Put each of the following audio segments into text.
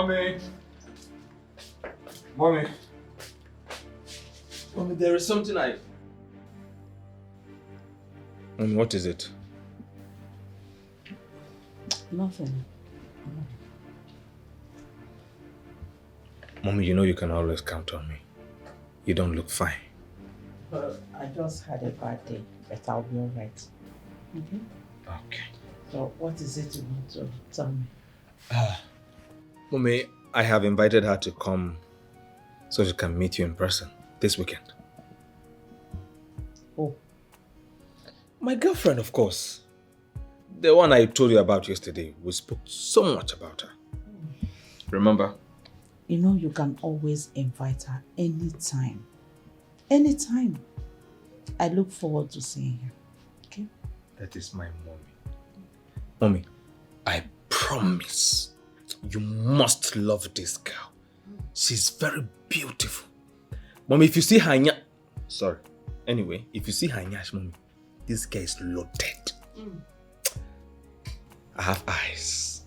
Mommy! Mommy! Mommy, there is something Mommy, what is it? Nothing. Mommy, you know you can always count on me. You don't look fine. Well, I just had a bad day, but I'll be alright. Okay? Okay. So, what is it you want to tell me? Mommy, I have invited her to come so she can meet you in person this weekend. Oh. My girlfriend, of course. The one I told you about yesterday. We spoke so much about her. Remember? You know you can always invite her anytime. Anytime. I look forward to seeing her. Okay? That is my mommy. Mommy, I promise you must love this girl. She's very beautiful. Mommy, if you see her Sorry. Anyway, if you see her nyash, mommy, this girl is loaded. I have eyes.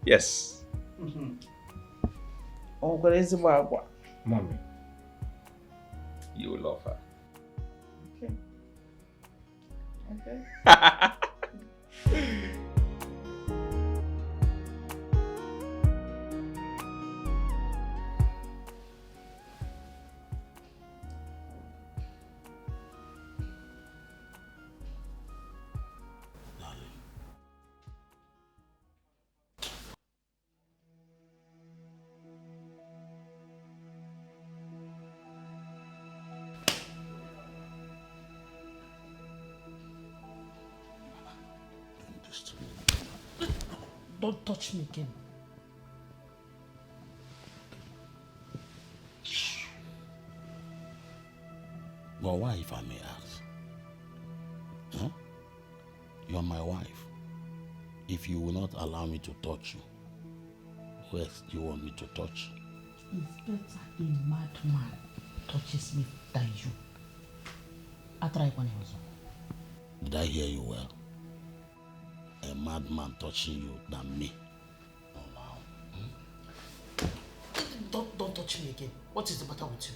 Yes. Oh, crazy Baba. Mommy, you will love her. Okay. Don't touch me again. But why, if I may ask? Huh? You're my wife. If you will not allow me to touch you, who else do you want me to touch? It's better a madman touches me than you. Did I hear you well? A madman touching you than me. Oh, wow. Don't touch me again. What is the matter with you?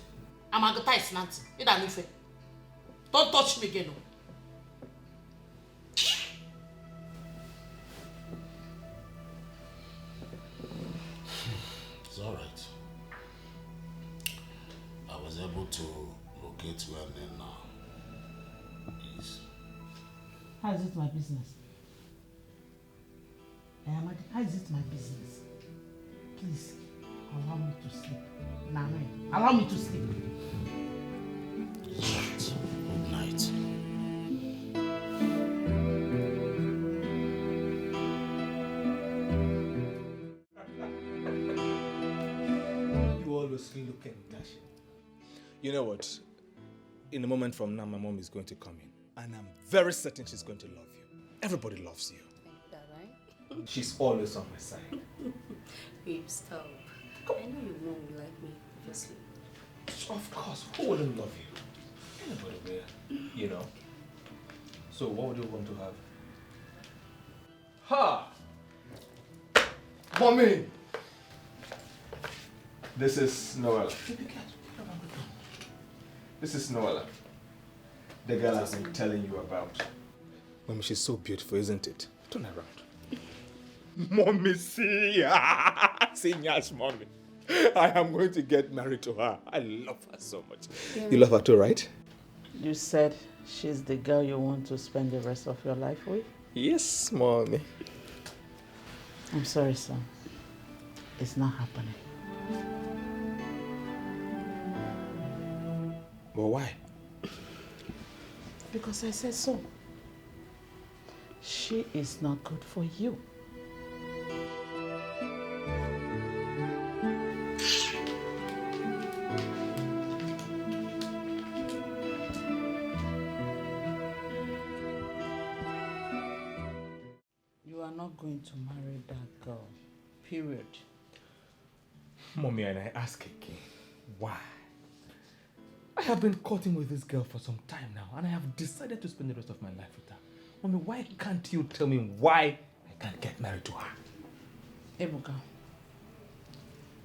I'm Agatha Nancy. Don't touch me again. It's all right. I was able to locate where NNEKA is. How is it my business? How is it my business? Please, allow me to sleep. Name, allow me to sleep. Right. Good night. You always looking dashing. You know what? In a moment from now, my mom is going to come in. And I'm very certain she's going to love you. Everybody loves you. She's always on my side. Babe, stop. I know your mom will like me, obviously. Of course, who wouldn't love you? Anybody will, you know. So what would you want to have? Ha! Mommy! This is Noella. This is Noella. The girl I've been telling you about. Mommy, she's so beautiful, isn't it? Turn around. Mommy, see. See, yes, mommy. I am going to get married to her. I love her so much. Yeah. You love her too, right? You said she's the girl you want to spend the rest of your life with? Yes, mommy. I'm sorry, son. It's not happening. But why? Because I said so. She is not good for you. You are not going to marry that girl. Period. Mommy, and I ask again, why? I have been courting with this girl for some time now, and I have decided to spend the rest of my life with her. Mommy, why can't you tell me why I can't get married to her? Ebuka,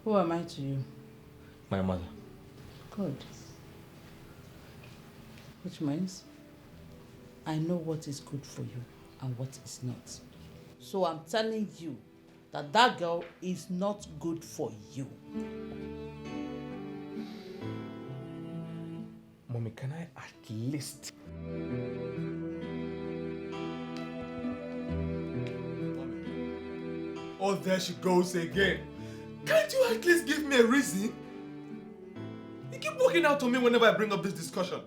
Who am I to you? My mother. Good. Which means I know what is good for you and what is not. So I'm telling you that that girl is not good for you. Mommy, can I at least... Oh, there she goes again. Can't you at least give me a reason? You keep walking out on me whenever I bring up this discussion.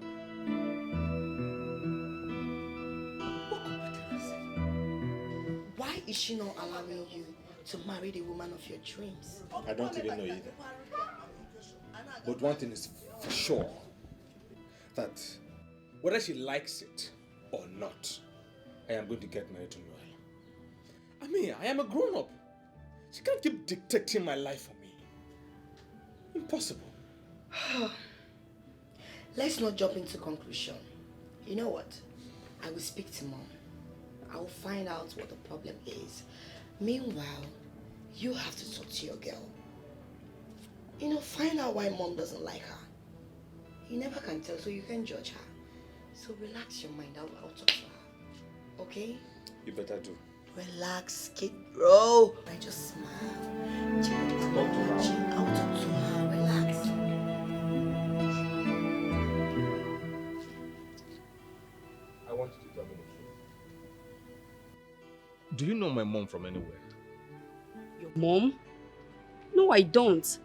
What could be the reason? Why is she not allowing you to marry the woman of your dreams? I don't even know either. But one thing is for sure, that whether she likes it or not, I am going to get married to Noel. I mean, I am a grown-up. She can't keep dictating my life for me. Impossible. Let's not jump into conclusion. You know what? I will speak to Mom. I will find out what the problem is. Meanwhile, you have to talk to your girl. You know, find out why Mom doesn't like her. You never can tell, so you can judge her. So relax your mind. I'll talk to her. Okay? You better do. Relax, kid, bro. I just smile. I'll talk to her. Relax. I want you to tell me the truth. Do you know my mom from anywhere? Your mom? No, I don't.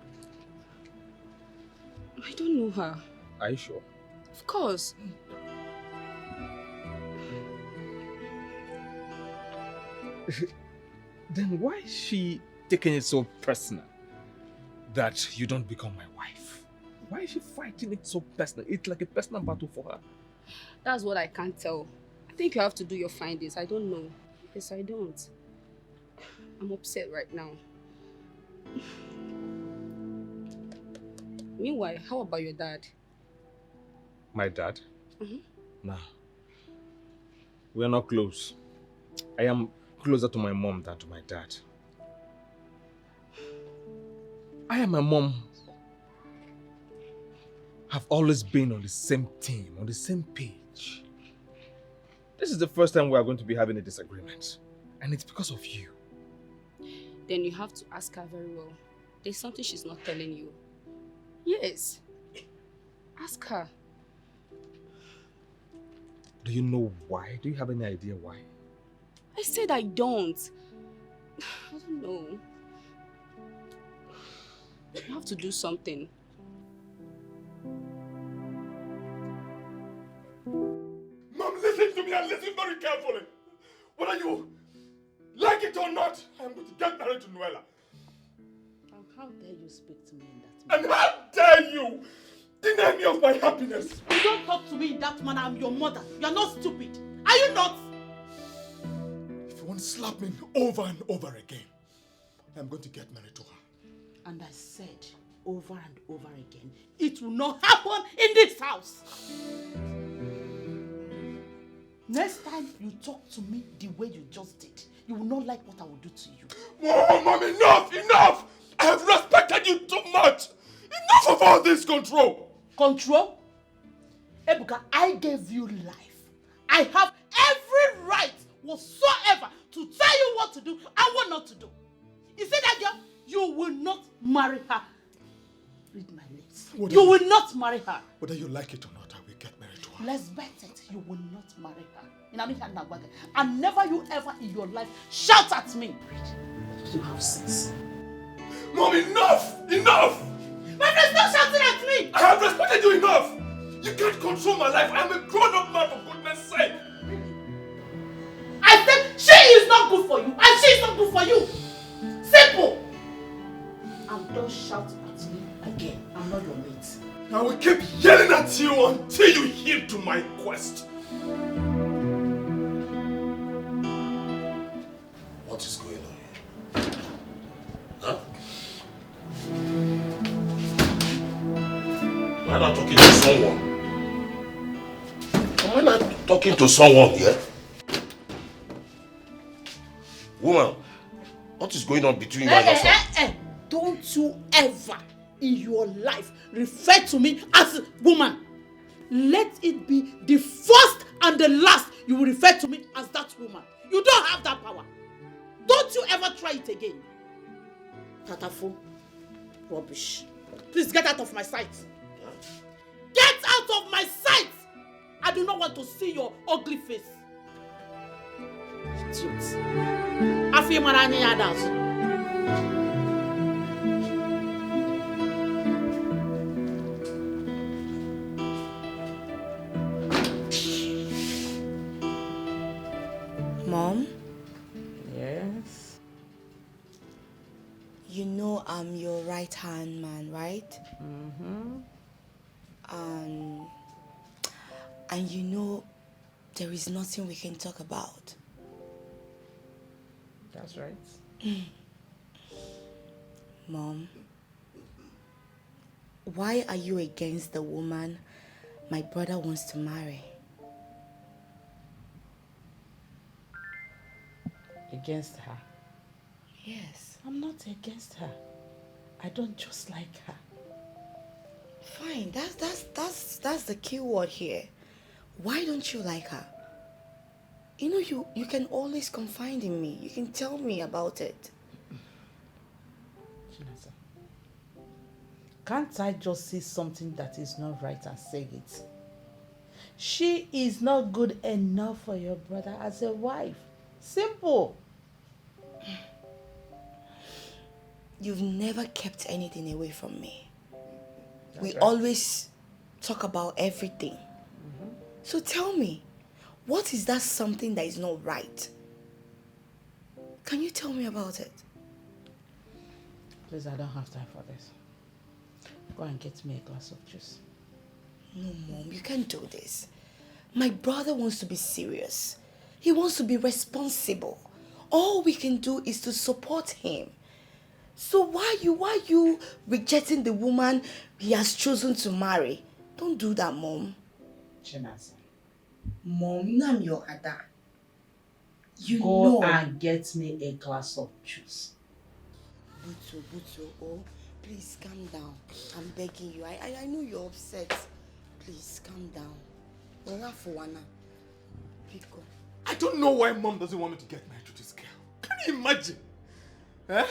I don't know her. Are you sure? Of course. Then why is she taking it so personal that you don't become my wife? Why is she fighting it so personal? It's like a personal battle for her. That's what I can't tell. I think you have to do your findings. I don't know. Yes, I don't. I'm upset right now. Meanwhile, how about your dad? My dad? Mm-hmm. Nah. We are not close. I am closer to my mom than to my dad. I and my mom have always been on the same team, on the same page. This is the first time we are going to be having a disagreement. And it's because of you. Then you have to ask her very well. There's something she's not telling you. Yes. Ask her. Do you know why? Do you have any idea why? I said I don't. I don't know. You have to do something. Mom, listen to me and listen very carefully. Whether you like it or not, I'm going to get married to Noella. And how dare you speak to me in that And manner? how dare you deny me of my happiness? You don't talk to me in that manner. I'm your mother. You're not stupid. Are you not? If you want to slap me over and over again, I'm going to get married to her. And I said over and over again, it will not happen in this house. Next time you talk to me the way you just did, you will not like what I will do to you. Oh, Mom, enough, enough! I have respected you too much. Enough of all this control. Control? Ebuka, I gave you life. I have every right whatsoever to tell you what to do and what not to do. You see that girl? You will not marry her. Read my lips. You will not marry her. Whether you like it or not, I will get married to her. Let's bet it. You will not marry her. And never you ever in your life shout at me. You have sense. Mom, enough! Enough! My friend's not shouting at me! I have respected you enough! You can't control my life. I am a grown-up man, for goodness sake! I said she is not good for you and she is not good for you. Simple! And don't shout at me again. I'm not your mate. I will keep yelling at you until you heed to my quest. What is going on here? Huh? Am I not talking to someone? Am I not talking to someone here? Woman, what is going on between you and your son? don't you ever in your life refer to me as woman. Let it be the first and the last you will refer to me as that woman. You don't have that power. Don't you ever try it again. Tatafo. Rubbish. Please get out of my sight. Get out of my sight! I do not want to see your ugly face. Idiot. Afi maranya yadas. Mom? Yes. You know I'm your right-hand man, right? Mm-hmm. And you know there is nothing we can talk about. That's right. Mom, why are you against the woman my brother wants to marry? Against her? Yes. I'm not against her. I don't just like her. Fine, that's the key word here. Why don't you like her? You know, you can always confide in me. You can tell me about it. Chinasa, can't I just say something that is not right and say it? She is not good enough for your brother as a wife. Simple. You've never kept anything away from me. We right. always talk about everything. So tell me, what is that something that is not right? Can you tell me about it? Please, I don't have time for this. Go and get me a glass of juice. No, Mom, you can't do this. My brother wants to be serious. He wants to be responsible. All we can do is to support him. So why you rejecting the woman he has chosen to marry? Don't do that, Mom. Chinasa, Mom, you know I'm your Ada. You go know. and get me a glass of juice. Buto, oh, please calm down. I'm begging you. I know you're upset. Please calm down. Ora for Wana. Pico. I don't know why Mom doesn't want me to get married to this girl. Can you imagine? Eh?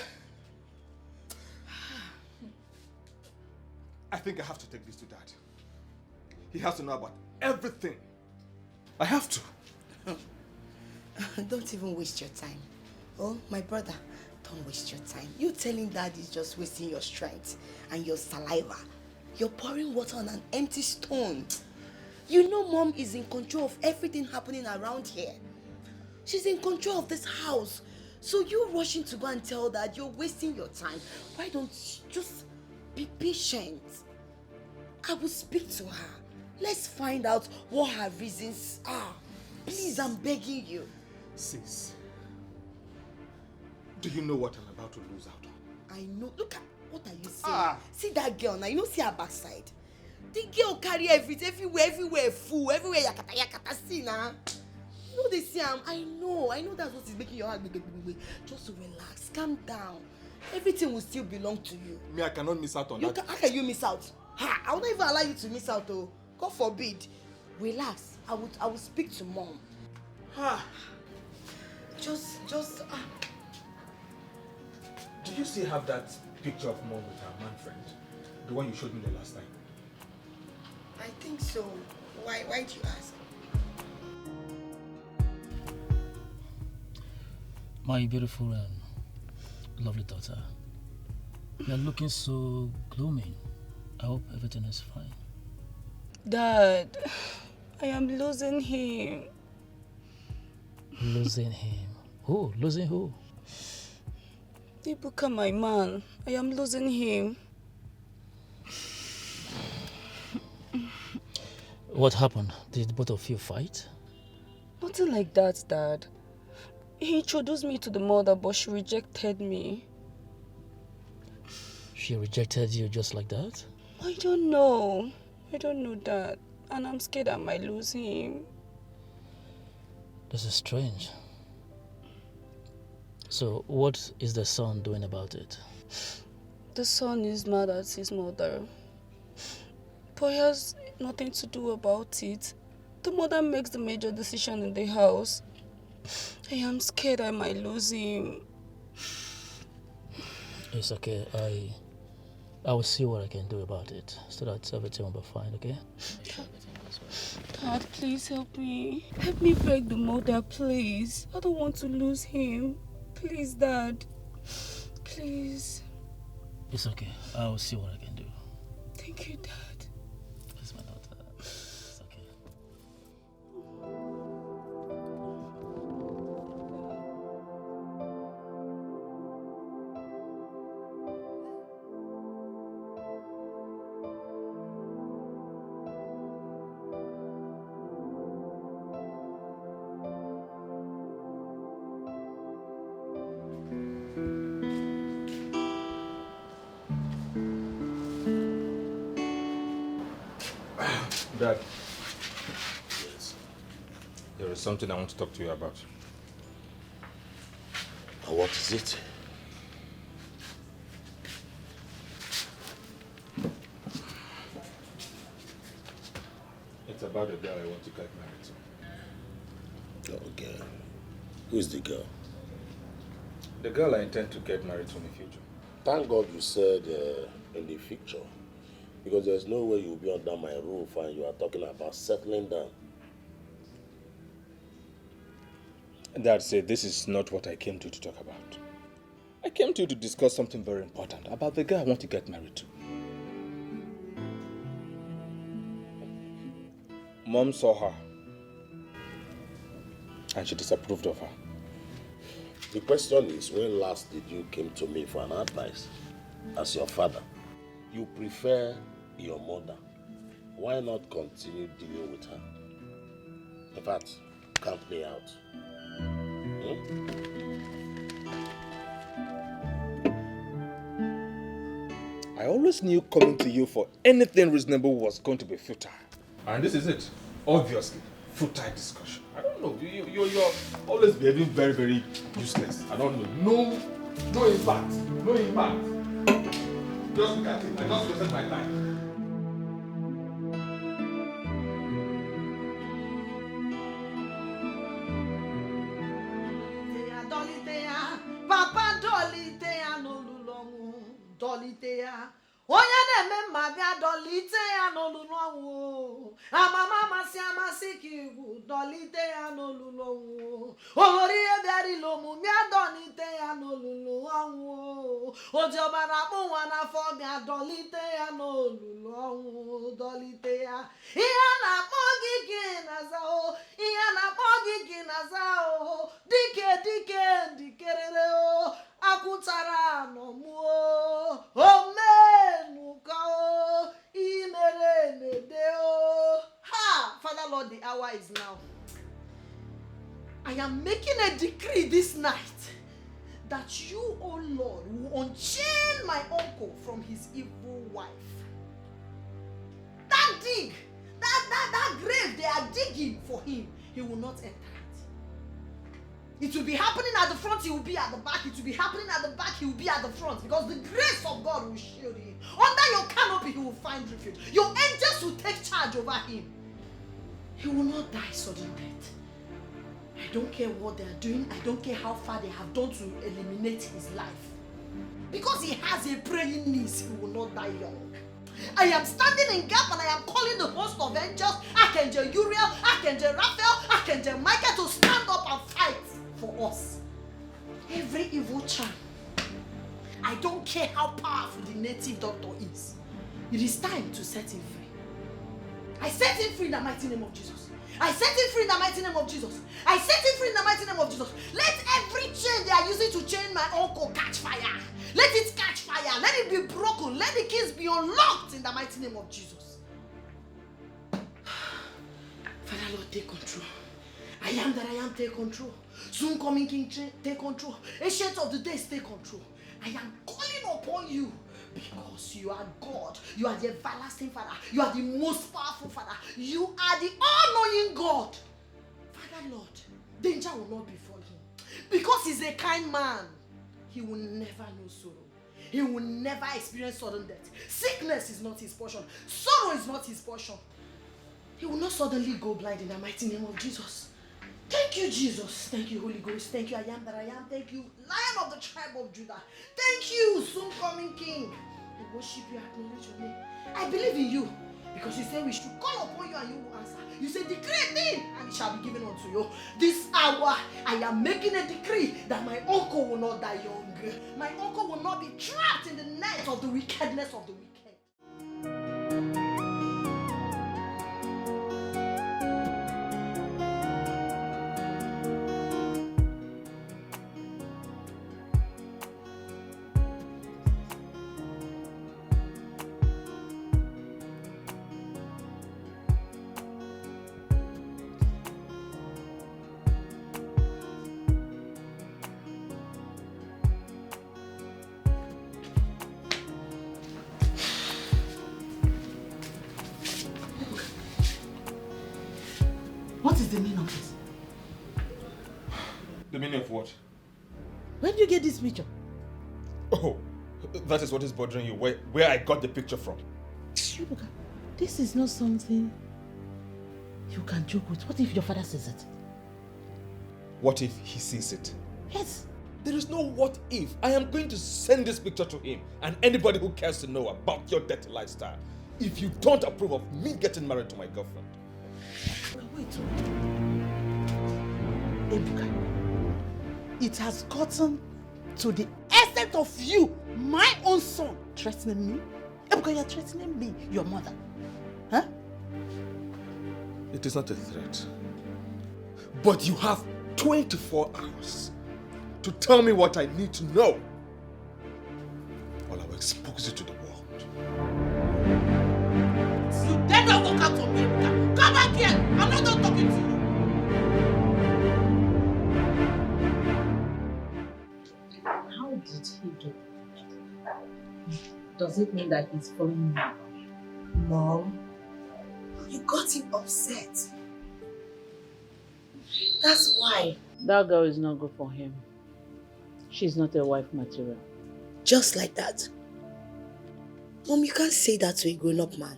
I think I have to take this to Dad. He has to know about everything. I have to. Don't even waste your time. Oh, my brother, don't waste your time. You telling Dad is just wasting your strength and your saliva. You're pouring water on an empty stone. You know Mom is in control of everything happening around here. She's in control of this house. So you rushing to go and tell Dad you're wasting your time. Why don't you just be patient? I will speak to her. Let's find out what her reasons are. Please, I'm begging you. Sis, do you know what I'm about to lose out on? I know. Look at, what are you saying? See that girl now, you don't see her backside. The girl carry everything, everywhere full, everywhere yakata, see now. You know they see I know that's what is making your heart big. Just relax, calm down. Everything will still belong to you. Me, I cannot miss out on that. How can you miss out? I will not even allow you to miss out, oh. God forbid. Relax. I will speak to Mom. Just. Do you still have that picture of Mom with her man friend? The one you showed me the last time? I think so. Why do you ask? My beautiful and lovely daughter, you're looking so gloomy. I hope everything is fine. Dad, I am losing him. Losing him? Who? Losing who? Ibuka, my man. I am losing him. What happened? Did both of you fight? Nothing like that, Dad. He introduced me to the mother, but she rejected me. She rejected you just like that? I don't know, Dad. And I'm scared I might lose him. This is strange. So, what is the son doing about it? The son is mad at his mother. But he has nothing to do about it. The mother makes the major decision in the house. I am scared I might lose him. It's okay. I will see what I can do about it so that everything will be fine, okay? Dad, please help me. Help me beg the mother, please. I don't want to lose him. Please, Dad. Please. It's okay. I will see what I can do. Thank you, Dad. Please, my daughter. It's okay. Dad. Yes. There is something I want to talk to you about. What is it? It's about a girl I want to get married to. Oh, girl. Who's the girl? The girl I intend to get married to in the future. Thank God you said in the future. Because there's no way you'll be under my roof and you are talking about settling down. Dad said this is not what I came to talk about. I came to discuss something very important about the girl I want to get married to. Mom saw her and she disapproved of her. The question is, when last did you came to me for an advice as your father? You prefer your mother. Why not continue dealing with her? In fact, count me out. I always knew coming to you for anything reasonable was going to be futile. And this is it. Obviously, futile discussion. I don't know. You're always behaving very, very useless. I don't know. No impact. No impact. Just look at it. I just wasted my time. Papa Dolitea no lulongu, Dolitea. Oya ne me maga Dolitea no lulongu. Amama masi amasi Dolitea no lulongu. Olori eberi lomu mia Dolitea no lulongu. Ojoba na mu wana fobia Dolitea no lulongu, Dolitea. Iya na mogi kinazao, iya na mogi kinazao. Dikerere o akutara no mu o menuka o imere nede o. Ha! Father Lord, the hour is now. I am making a decree this night that you, O Lord, will unchain my uncle from his evil wife. That dig, that grave they are digging for him, he will not enter it. It will be happening at the front, he will be at the back. It will be happening at the back, he will be at the front. Because the grace of God will shield him. Under your canopy, he will find refuge. Your angels will take charge over him. He will not die sudden death. I don't care what they are doing. I don't care how far they have done to eliminate his life. Because he has a praying niece, he will not die young. I am standing in gap and I am calling the host of angels, Archangel Uriel, Archangel Raphael, Archangel Michael to stand up and fight for us. Every evil charm. I don't care how powerful the native doctor is. It is time to set him free. I set him free in the mighty name of Jesus. I set him free in the mighty name of Jesus. I set him free in the mighty name of Jesus. Let every chain they are using to chain my uncle catch fire. Let it catch fire. Let it be broken. Let the keys be unlocked in the mighty name of Jesus. Father Lord, take control. I am that I am, take control. Soon coming King, take control. Ancient of the days, take control. I am calling upon you because you are God. You are the everlasting Father. You are the most powerful Father. You are the all-knowing God. Father Lord, danger will not befall him. Because he's a kind man, he will never know sorrow. He will never experience sudden death. Sickness is not his portion. Sorrow is not his portion. He will not suddenly go blind in the mighty name of Jesus. Thank you, Jesus. Thank you, Holy Ghost. Thank you, I am that I am. Thank you, Lion of the tribe of Judah. Thank you, soon coming King. I worship you, acknowledge your name. I believe in you because you say we should call upon you and you will answer. You say decree a thing and it shall be given unto you. This hour I am making a decree that my uncle will not die young. My uncle will not be trapped in the net of the wickedness of the wicked. What is the meaning of this? The meaning of what? Where did you get this picture? Oh, that is what is bothering you, where I got the picture from. Ebuka, this is not something you can joke with. What if your father sees it? What if he sees it? Yes. There is no what if. I am going to send this picture to him and anybody who cares to know about your dirty lifestyle. If you don't approve of me getting married to my girlfriend. Wait. Ebuka, it has gotten to the extent of you, my own son, threatening me. Ebuka, you're threatening me, your mother. Huh? It is not a threat. But you have 24 hours to tell me what I need to know, or I will expose you to the world. You dare not walk out on me, Ebuka. Come back here. I'm not done talking to you. How did he do that? Does it mean that he's following me? Mom, you got him upset. That's why. That girl is not good for him. She's not a wife material. Just like that. Mom, you can't say that to a grown-up man.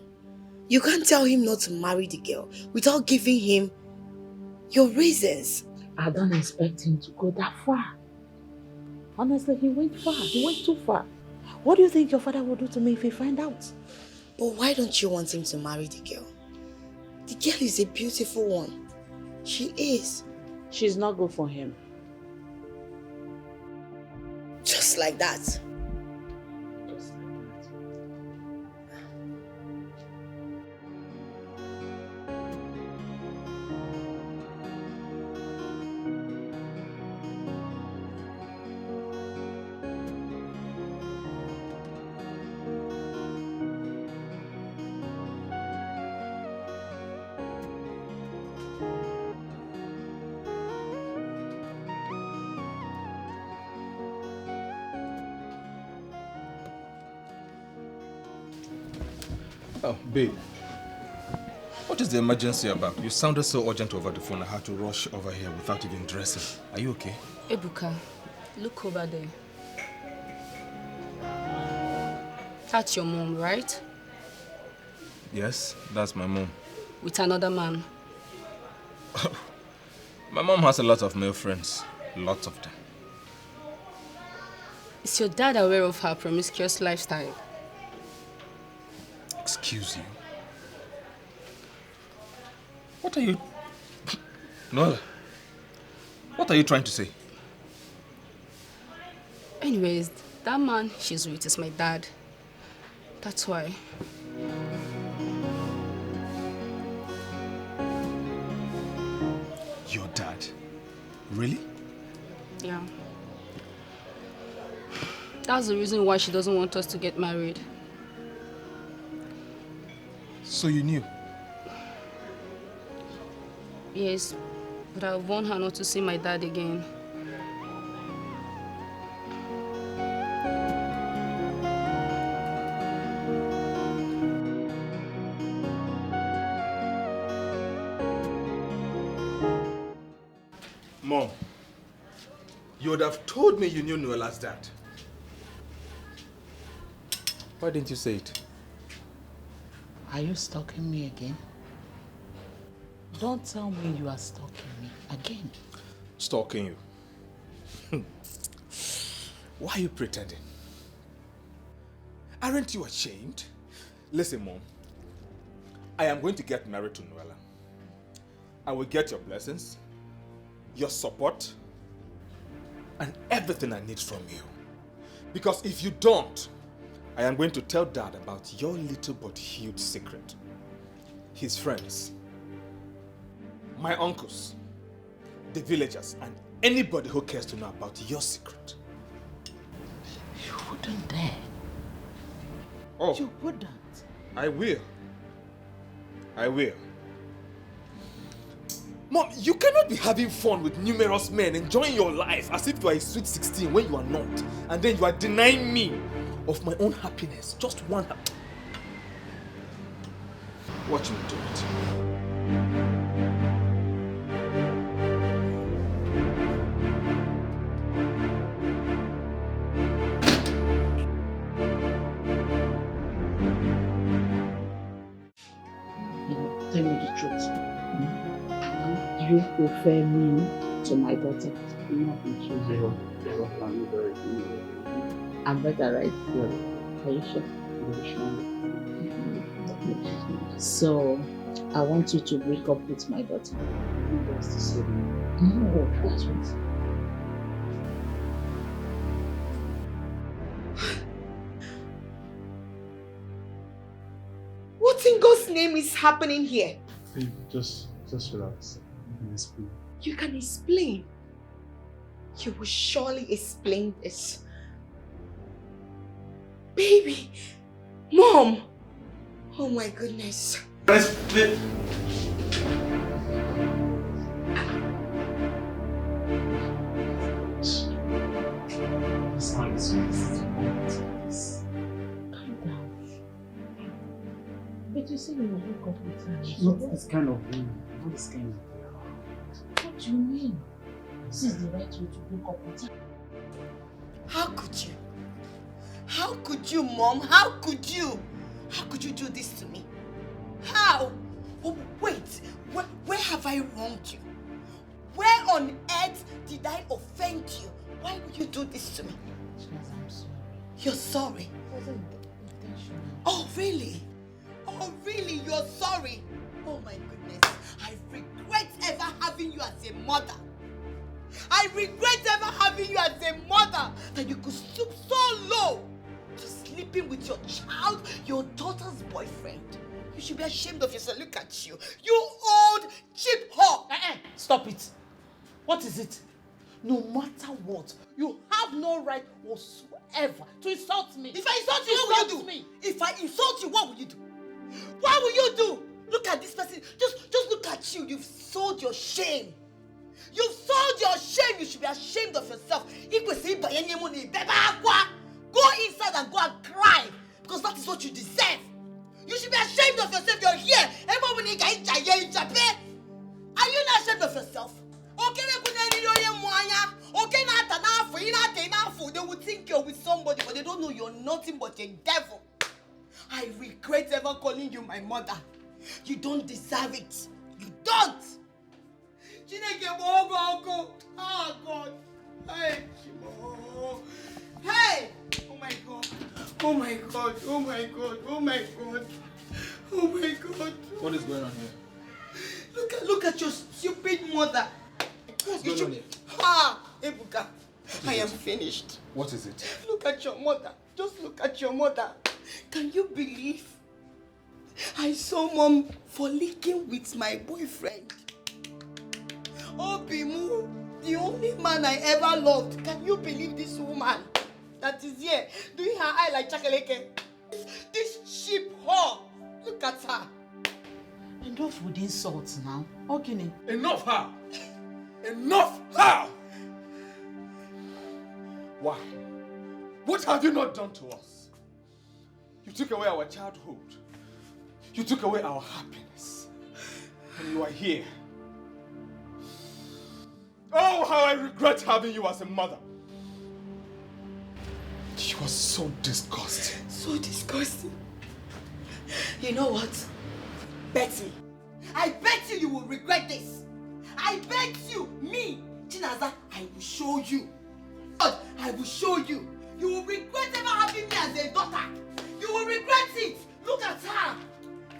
You can't tell him not to marry the girl without giving him your reasons. I don't expect him to go that far. Honestly, he went far. He went too far. What do you think your father will do to me if he find out? But why don't you want him to marry the girl? The girl is a beautiful one. She is. She's not good for him. Just like that. Just like that. Oh, babe. What is the emergency about? You sounded so urgent over the phone. I had to rush over here without even dressing. Are you okay? Ebuka, look over there. That's your mom, right? Yes, that's my mom. With another man. My mom has a lot of male friends. Lots of them. Is your dad aware of her promiscuous lifestyle? Excuse you. What are you... Noel, what are you trying to say? Anyways, that man she's with is my dad. That's why. Your dad? Really? Yeah. That's the reason why she doesn't want us to get married. So you knew? Yes, but I warned her not to see my dad again. Mom, you would have told me you knew Noela's dad. Why didn't you say it? Are you stalking me again? Don't tell me you are stalking me again. Stalking you? Why are you pretending? Aren't you ashamed? Listen, Mom. I am going to get married to Noella. I will get your blessings, your support, and everything I need from you. Because if you don't, I am going to tell Dad about your little but huge secret. His friends, my uncles, the villagers, and anybody who cares to know about your secret. You wouldn't dare. Oh, You wouldn't. I will. I will. Mom, you cannot be having fun with numerous men, enjoying your life as if you are a sweet 16 when you are not. And then you are denying me of my own happiness. Just one. Watch me do it. Tell me the truth. Do you prefer me to my daughter? I'm better, right? Are you sure? So, I want you to break up with my daughter. No, that's what. What in God's name is happening here? Babe, just relax. You can explain. You can explain. You will surely explain this. Baby! Mom! Oh my goodness. But you say you will break up with her. Not this kind of thing. Not this kind of thing. What do you mean? This is the right way to break up with her. How could you? How could you, Mom? How could you? How could you do this to me? How? Oh, wait, where have I wronged you? Where on earth did I offend you? Why would you do this to me? I'm sorry. You're sorry? It wasn't intentional. Oh, really? Oh, really? You're sorry? Oh, my goodness. I regret ever having you as a mother. I regret ever having you as a mother, that you could stoop so low to sleeping with your child, your daughter's boyfriend. You should be ashamed of yourself. Look at you. You old cheap whore. Stop it. What is it? No matter what, you have no right whatsoever to insult me. If I insult you, what will you do? Me. If I insult you, what will you do? What will you do? Look at this person. Just look at you. You've sold your shame. You've sold your shame. You should be ashamed of yourself. Go inside and go and cry, because that is what you deserve. You should be ashamed of yourself. You're here. Are you not ashamed of yourself? They would think you're with somebody, but they don't know you're nothing but a devil. I regret ever calling you my mother. You don't deserve it. You don't. Oh God. Hey. Hey. Oh my God. Oh my God. Oh my God. Oh my God. Oh my God. What is going on here? Look at your stupid mother. What's going on here? Ebuka, I am finished. What is it? Look at your mother. Just look at your mother. Can you believe I saw Mom fornicking with my boyfriend? Obimu, the only man I ever loved. Can you believe this woman that is here doing her eye like Chakaleke? This cheap whore. Look at her. Enough with insults now. Okay. Enough how? Enough how? Why? What have you not done to us? You took away our childhood. You took away our happiness. And you are here. Oh, how I regret having you as a mother. She was so disgusting. So disgusting. You know what? Betty, I bet you will regret this. I bet you, me, Chinaza, I will show you. God, I will show you. You will regret ever having me as a daughter. You will regret it. Look at her.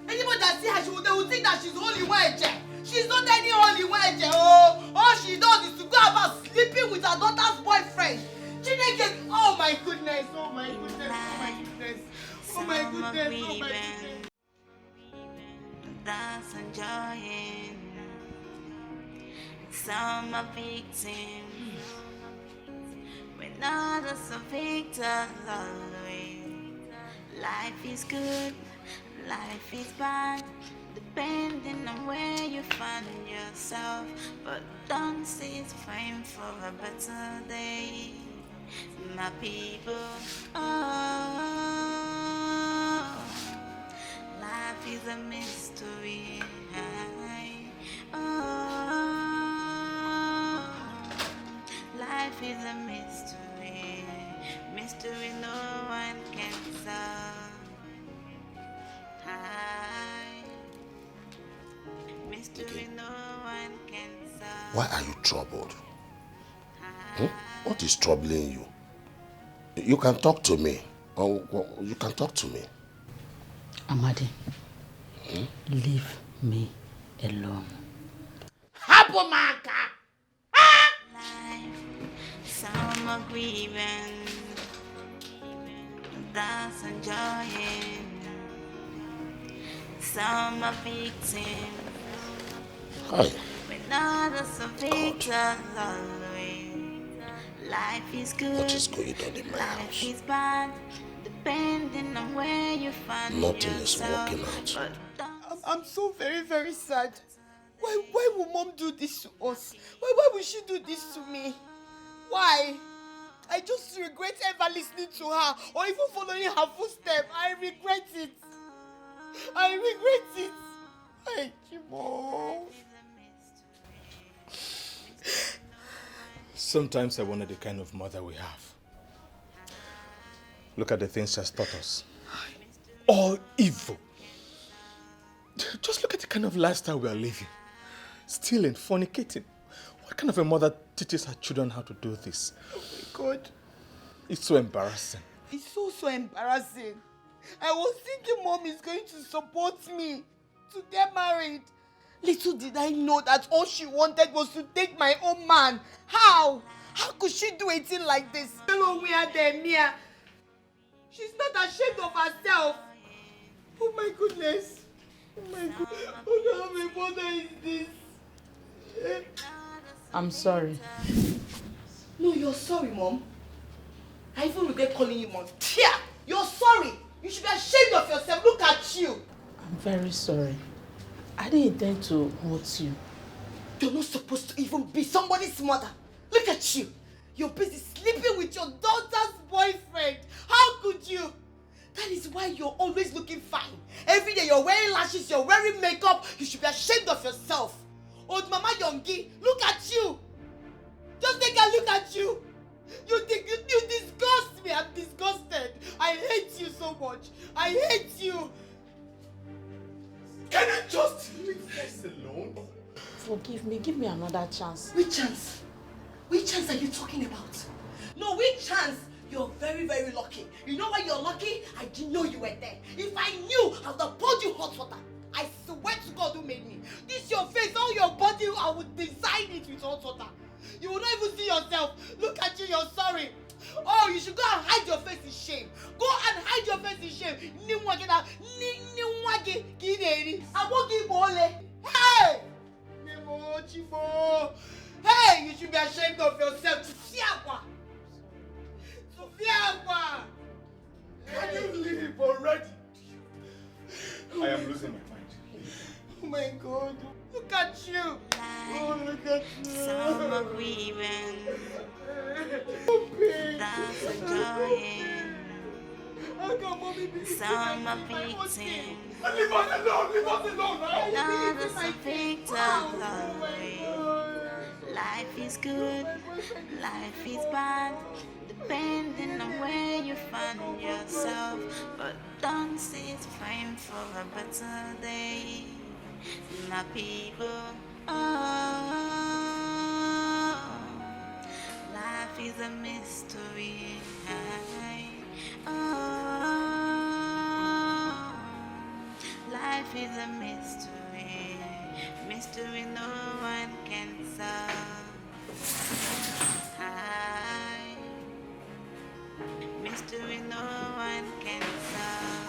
Anybody that see her, they will think that she's holy wedge. She's not any holy wedge. Oh, all she does is to go about sleeping with her daughter's boyfriend. Chineke, oh my goodness, oh my goodness, oh my goodness, oh my goodness, oh my goodness. That's enjoying. Some are victims, when others are victims always. Life is good, life is bad, depending on where you find yourself. But don't cease praying for a better day, my people. Oh, life is a mystery. Oh, life is a mystery. Mystery no one can solve. Mystery no one can solve. Why are you troubled? What is troubling you? You can talk to me. Or you can talk to me. Amadi, leave me alone. Hapomaka! Life, some are grieving, that's enjoying. Some are victims, Hi. when others are victims always. Life is good, What is going on in my life house? is bad, depending on where you find Nothing is yourself. working out. But don't I'm so very, very sad. Why would mom do this to us? Why would she do this to me? Why? I just regret ever listening to her or even following her footsteps. I regret it. I regret it. Hey, Chimo. Sometimes I wonder the kind of mother we have. Look at the things she has taught us. All evil. Just look at the kind of lifestyle we are living. Stealing, fornicating. What kind of a mother teaches her children how to do this? Oh my God. It's so embarrassing. It's so embarrassing. I was thinking mom is going to support me to get married. Little did I know that all she wanted was to take my own man. How? How could she do a thing like this? Hello, we are there, Mia. She's not ashamed of herself. Oh my goodness. Oh my God. What kind of a mother is this? I'm sorry. No, you're sorry, Mom. I even regret calling you Mom. Yeah, you're sorry. You should be ashamed of yourself. Look at you. I'm very sorry. I didn't intend to hurt you. You're not supposed to even be somebody's mother. Look at you. You're busy sleeping with your daughter's boyfriend. How could you? That is why you're always looking fine. Every day you're wearing lashes, you're wearing makeup. You should be ashamed of yourself. Old Mama Yongi, look at you. Just take a look at you. You disgust me. I'm disgusted. I hate you so much. I hate you. Can I just leave us alone? Forgive me. Give me another chance. Which chance? Which chance are you talking about? No, which chance? You're very, very lucky. You know why you're lucky? I didn't know you were there. If I knew, I would have poured you hot water. I swear to God who made me. This your face, all your body, I would design it with hot water. You will not even see yourself. Look at you, you're sorry. Oh, you should go and hide your face in shame. Go and hide your face in shame. Hey! Hey, you should be ashamed of yourself. Can you leave already? I am losing my mind. Oh my God. Look at you. Oh, look at you. Some are grieving, that's enjoying. How can mommy be Some are victims, Leave us alone! Leave us alone! others are victims always. Life is good, life is bad, depending on where you is praying for a better day. My people, oh, life is a mystery. Oh, life is a mystery. Mystery no one can solve. Mystery no one can solve.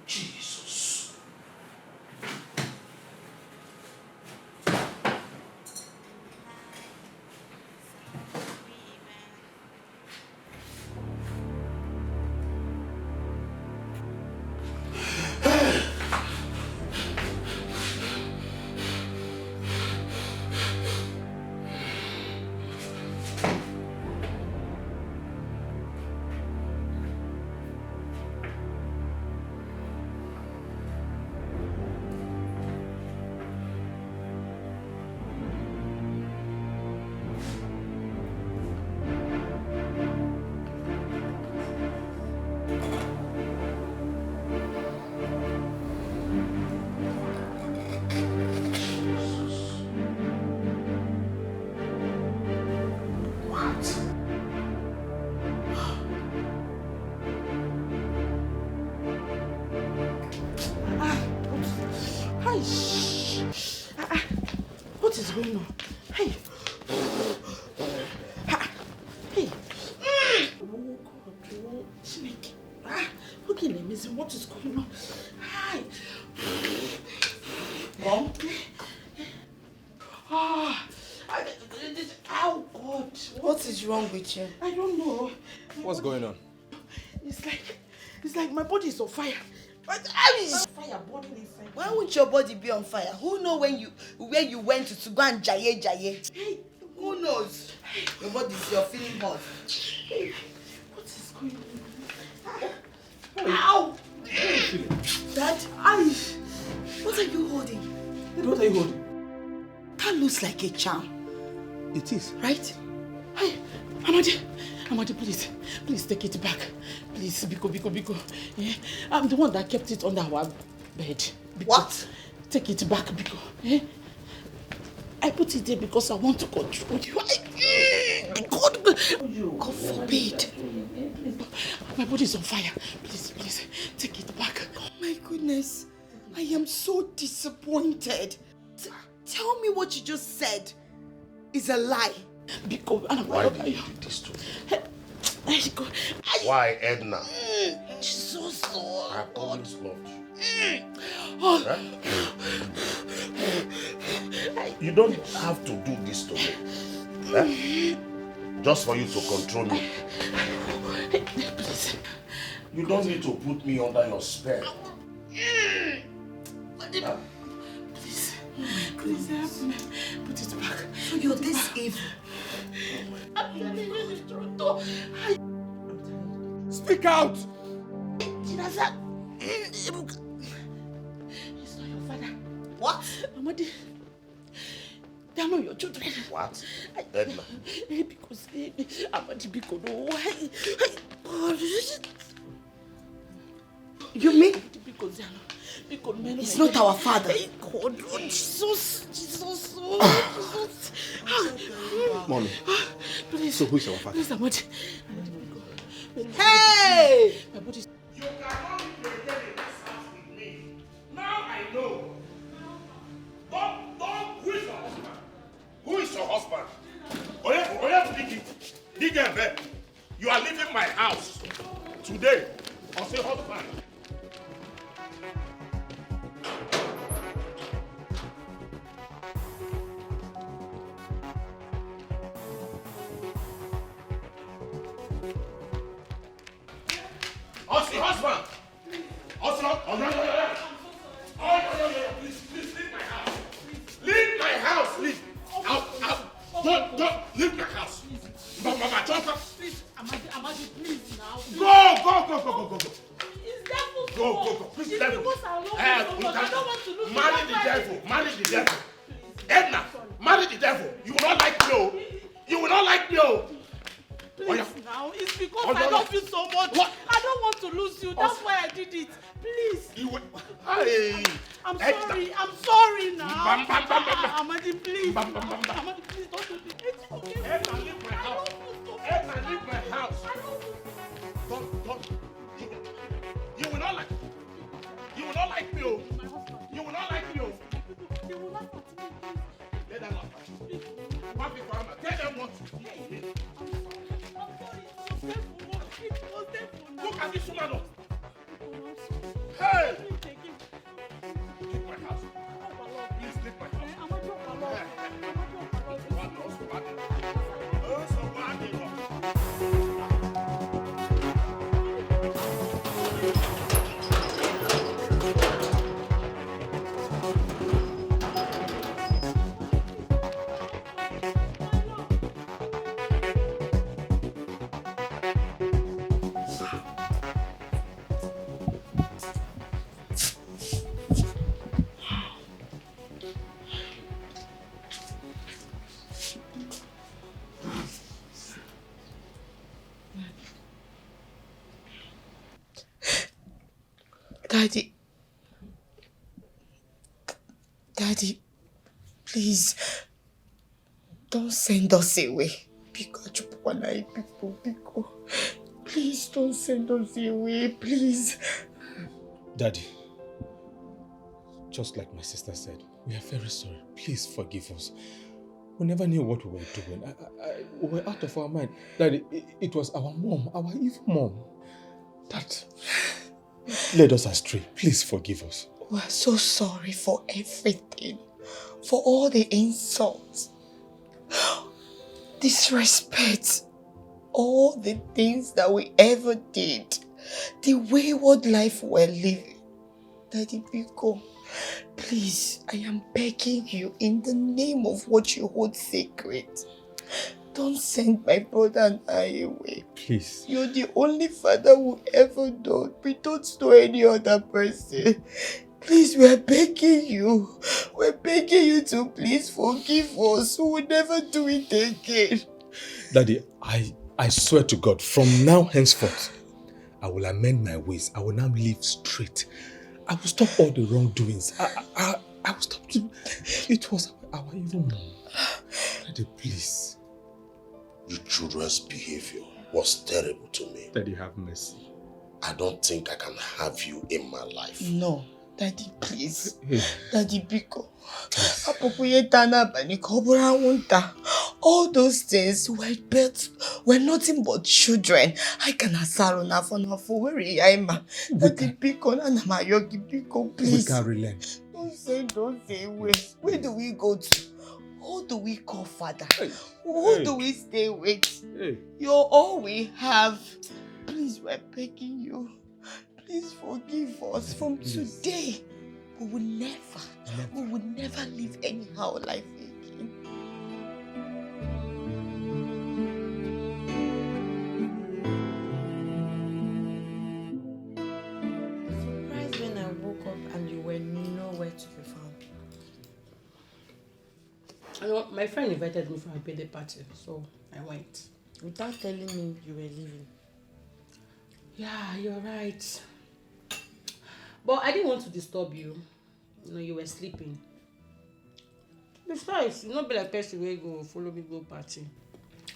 Jesus. What is going on? Hey. Hey. Oh God, oh snake. Okay, let me see what is going on. Hi. Mom? Oh God. What is wrong with you? I don't know. What's going on? It's like my body is on fire. Fire burning inside. Why won't your body be on fire? Who knows where you went to go and jaye? Hey. Who knows? Your body is feeling hot. Hey. What is going on? Ow! Dad, what are you holding? What are you holding? That looks like a charm. It is. Right? Hey, Amadi, please take it back. Please, Biko. Yeah? I'm the one that kept it under our bed. Biko, what? Take it back, Biko. Yeah? I put it there because I want to control you. God forbid. My body is on fire. Please, take it back. Oh my goodness. I am so disappointed. Tell me what you just said is a lie. Why did you do this to me? Why, Edna? Jesus, I have always loved you. Huh? You don't have to do this to me. Just for you to control me. Please. You don't need to put me under your spell. Please help me. Put it back. So you're this evil. I'm telling you the truth. Speak out! He's not your father. What? Amadi, they are not your children. What? Edna? Because Amadi, because no. You mean? Because they are not. It's not our father. God, Jesus. Mommy. Please. So who is our father? Please, Amadi. Hey! My body is... You cannot be pretending this house with me. Now I know. Don't, who is your husband? Who is your husband? Dikeh, you are leaving my house today. I'll say husband. Husband! Please, leave my house. Leave my house, leave. Don't, leave my house. Mama, Please, Amadi, please now. Go. Is that for Go. Please, It's devil. because I love you so much. I don't want to lose you. Marry the devil. Edna, marry the devil. You will not like me, oh. You will not like me, oh. Please now, it's because I love you so much. What? I don't want to lose you. That's why I did it. Please. Hey. I'm sorry now. Amadi, please. Amadi, please don't do this. It's okay. Edna, leave my house. Edna, leave my house. Don't. You will not like me. You will not like me, oh. You will not like me, oh. They will not continue. Let them laugh at you. Tell them what to do. Look at this woman. Hey! Leave my house. Please leave my house. Daddy, please, don't send us away. Please don't send us away, please. Daddy, just like my sister said, we are very sorry. Please forgive us. We never knew what we were doing. We were out of our mind. Daddy, it was our mom, our evil mom, that led us astray. Please forgive us. We're so sorry for everything. For all the insults, disrespect, all the things that we ever did, the wayward life we're living. Daddy Biko, please, I am begging you in the name of what you hold sacred. Don't send my brother and I away. Please. You're the only father we ever known. We don't know any other person. Please, we're begging you. We're begging you to please forgive us. We will never do it again. Daddy, I swear to God, from now henceforth, I will amend my ways. I will now live straight. I will stop all the wrongdoings. I will stop. It was our evil mom. Daddy, please. Your children's behavior was terrible to me. Daddy, have mercy. I don't think I can have you in my life. No. Daddy, please. Hey. Daddy Biko. All those things were nothing but children. I can Daddy Biko, please. We can relent. Don't say away. Where do we go to? Who do we call father? Hey. Who do we stay with? Hey. You're all we have. Please, we're begging you. Please forgive us from today. We will never live anyhow life again. I'm surprised when I woke up and you were nowhere to be found. You know, my friend invited me for a birthday party, so I went. Without telling me you were leaving. Yeah, you're right. But I didn't want to disturb you. You know, you were sleeping. Besides, you not be like person where go follow me go party.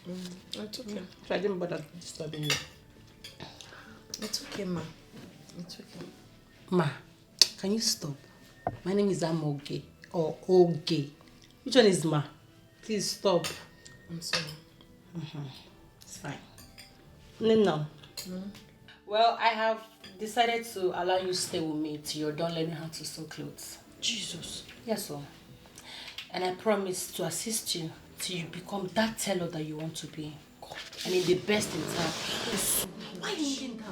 It's okay. So I didn't bother disturbing you. It's okay, ma. It's okay. Ma, can you stop? My name is Amoge or Oge. Which one is Ma? Please stop. I'm sorry. It's fine. No. Well, I have decided to allow you stay with me till you're done learning how to sew clothes. Jesus. Yes, sir. And I promise to assist you till you become that tailor that you want to be. I mean, the best in town. Why are you doing that?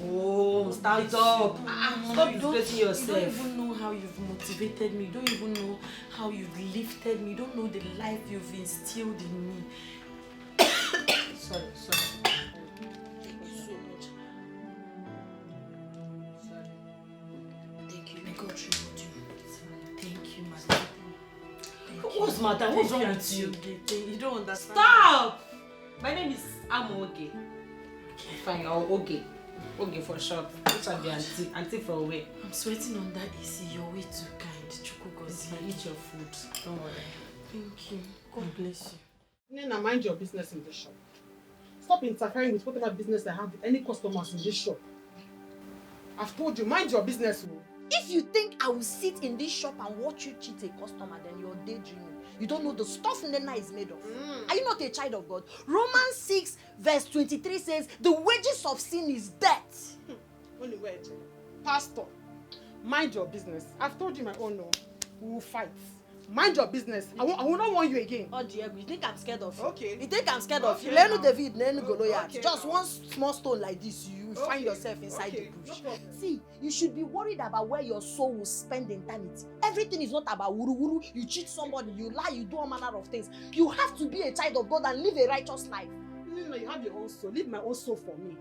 Oh, stand up. Stop disgracing yourself. You don't even know how you've motivated me. You don't even know how you've lifted me. You don't know the life you've instilled in me. Sorry. Thank you so much. Sorry. Don't you would you? Thank you, madam. What's madam? What's wrong with you? You don't understand. Stop! My name is Oge. Fine, or Oge. Oge for short. Which are the auntie? Auntie from where? I'm sweating on that AC. You're way too kind. Chukugozi. I eat your food. Don't worry. Thank you. God bless you. Nena, mind your business in this shop. Stop interfering with whatever business I have with any customers in this shop. I've told you, mind your business. If you think I will sit in this shop and watch you cheat a customer, then you're daydreaming. You don't know the stuff Nena is made of. Are you not a child of God? Romans 6 verse 23 says, the wages of sin is death. Only word. Pastor, mind your business. I've told you my own no. We will fight. Mind your business. I will not want you again. Oh Diego, you think I'm scared of you? Okay. You think I'm scared of you? Okay, Lenu David, Lenu Goliath. Okay, Just now. one small stone like this, you find yourself inside the bush. No See, you should be worried about where your soul will spend eternity. Everything is not about wuru wuru. You cheat somebody, you lie, you do all manner of things. You have to be a child of God and live a righteous life. No, you have your own soul. Leave my own soul for me.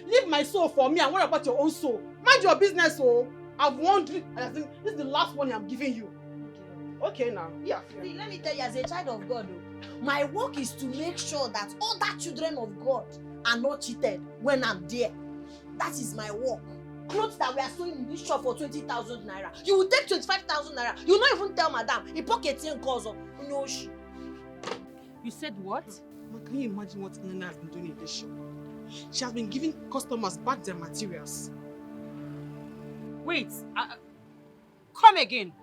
Leave my soul for me and worry about your own soul. Mind your business, oh. I've warned you, and I think this is the last one I'm giving you. Okay now. Yeah. See, let me tell you, as a child of God, my work is to make sure that other children of God are not cheated when I'm there. That is my work. Clothes that we are sewing in this shop for 20,000 naira. You will take 25,000 naira. You will not even tell madam. He pocket in cause of no she. You said what? Ma, can you imagine what Nena has been doing in this shop? She has been giving customers back their materials. Wait, come again.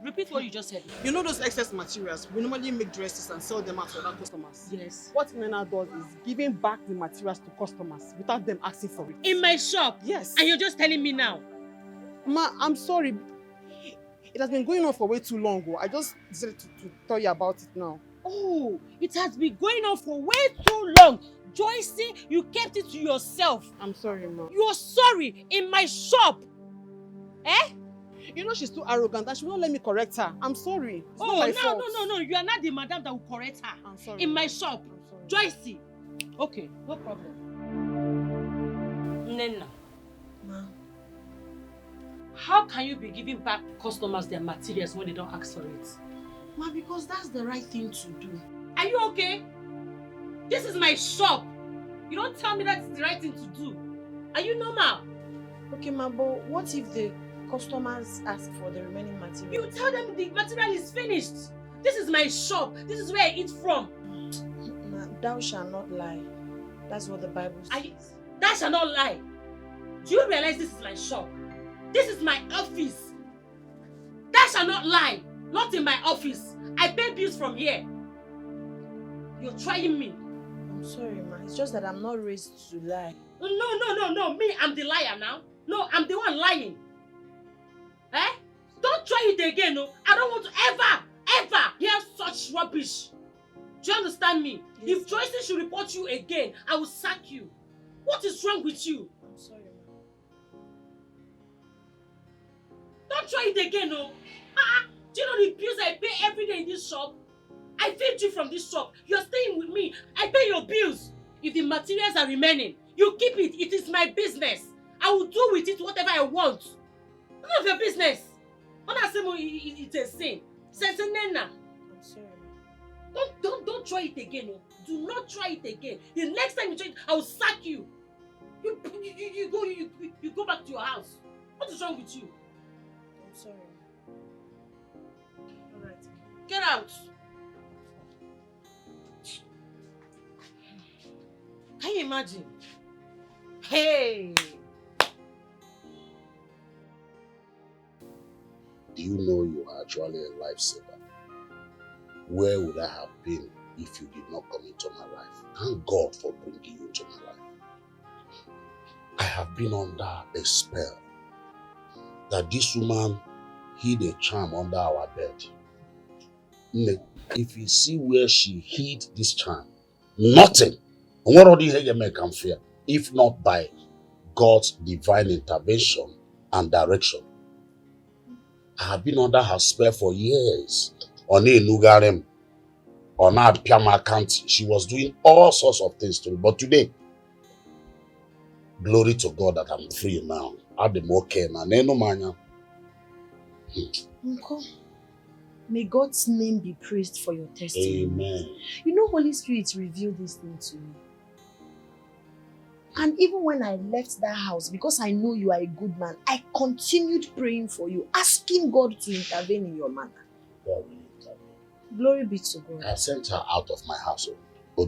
Repeat what you just said. You know those excess materials? We normally make dresses and sell them out to other customers. Yes. What Nena does is giving back the materials to customers without them asking for it. In my shop? Yes. And you're just telling me now? Ma, I'm sorry. It has been going on for way too long. I just decided to tell you about it now. Oh, it has been going on for way too long. Joycey, you kept it to yourself. I'm sorry, Ma. You're sorry in my shop. Eh? You know she's too arrogant and she will not let me correct her. I'm sorry. It's not my fault. No. You are not the madam that will correct her. I'm sorry. In my shop. Joycey. Okay, no problem. Nena. Ma. How can you be giving back customers their materials when they don't ask for it? Ma, because that's the right thing to do. Are you okay? This is my shop. You don't tell me that's the right thing to do. Are you normal? Okay, ma, but what if the customers ask for the remaining material? You tell them the material is finished. This is my shop. This is where I eat from. Ma, thou shalt not lie. That's what the Bible says. Thou shalt not lie. Do you realize this is my shop? This is my office. Thou shalt not lie. Not in my office. I pay bills from here. You're trying me. I'm sorry, ma. It's just that I'm not raised to lie. No. Me, I'm the liar now. No, I'm the one lying. Eh? Don't try it again, no. I don't want to ever hear such rubbish. Do you understand me? Yes, if Joycey should report you again, I will sack you. What is wrong with you? I'm sorry, ma. Don't try it again, no. Do you know the bills I pay every day in this shop? I feed you from this shop. You're staying with me. I pay your bills. If the materials are remaining, you keep it. It is my business. I will do with it whatever I want. None of your business. It's a sin. Nena. I'm sorry, ma. Don't try it again. No. Do not try it again. The next time you try it, I will sack you. You go back to your house. What is wrong with you? I'm sorry. Alright. Get out. Can you imagine? Hey! Do you know you are actually a lifesaver? Where would I have been if you did not come into my life? Thank God for bringing you into my life. I have been under a spell that this woman hid a charm under our bed. If you see where she hid this charm, nothing. What do you make can fear? If not by God's divine intervention and direction. I have been under her spell for years. On a Nugarem, on a Piama County. She was doing all sorts of things to me. But today, glory to God that I'm free now. I'm okay now. Uncle, may God's name be praised for your testimony. Amen. You know, Holy Spirit revealed this thing to me. And even when I left that house, because I know you are a good man, I continued praying for you, asking God to intervene in your matter. God will intervene. Glory be to God. I sent her out of my house. Are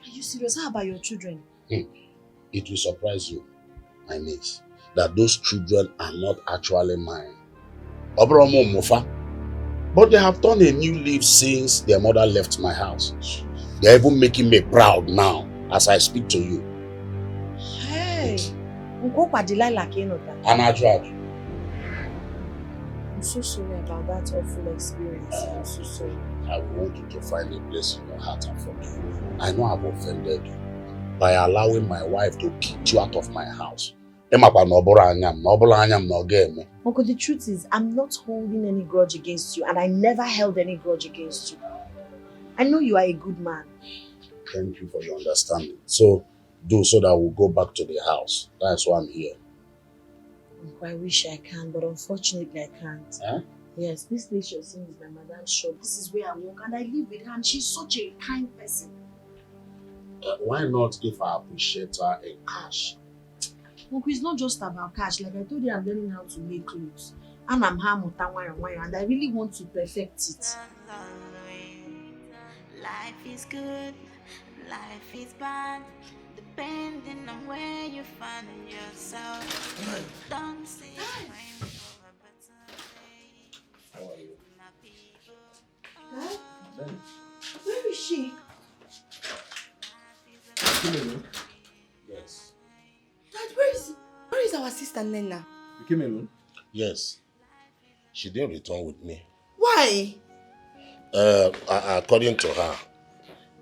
you serious? How about your children? It will surprise you, my niece, that those children are not actually mine. But they have done a new leaf since their mother left my house. They are even making me proud now as I speak to you. Hey, I'm so sorry about that awful experience. I'm so sorry. I want you to find a place in your heart and forgive me. I know I've offended you by allowing my wife to kick you out of my house. Uncle, the truth is, I'm not holding any grudge against you, and I never held any grudge against you. I know you are a good man. Thank you for your understanding. So that we'll go back to the house. That's why I'm here. Uncle, I wish I can, but unfortunately I can't. Huh? Yes, this place you're seeing is my madam's shop. This is where I work, and I live with her, and she's such a kind person. Why not give her appreciate her in cash? Uncle, it's not just about cash. Like I told you, I'm learning how to make clothes. And I'm and I really want to perfect it. Life is good, life is bad, depending on where you find yourself. Don't say when for a better day. How are you? My people. Dad? Where is she? Yes. Dad, where is our sister Nena? You came alone? Yes. She didn't return with me. Why? According to her,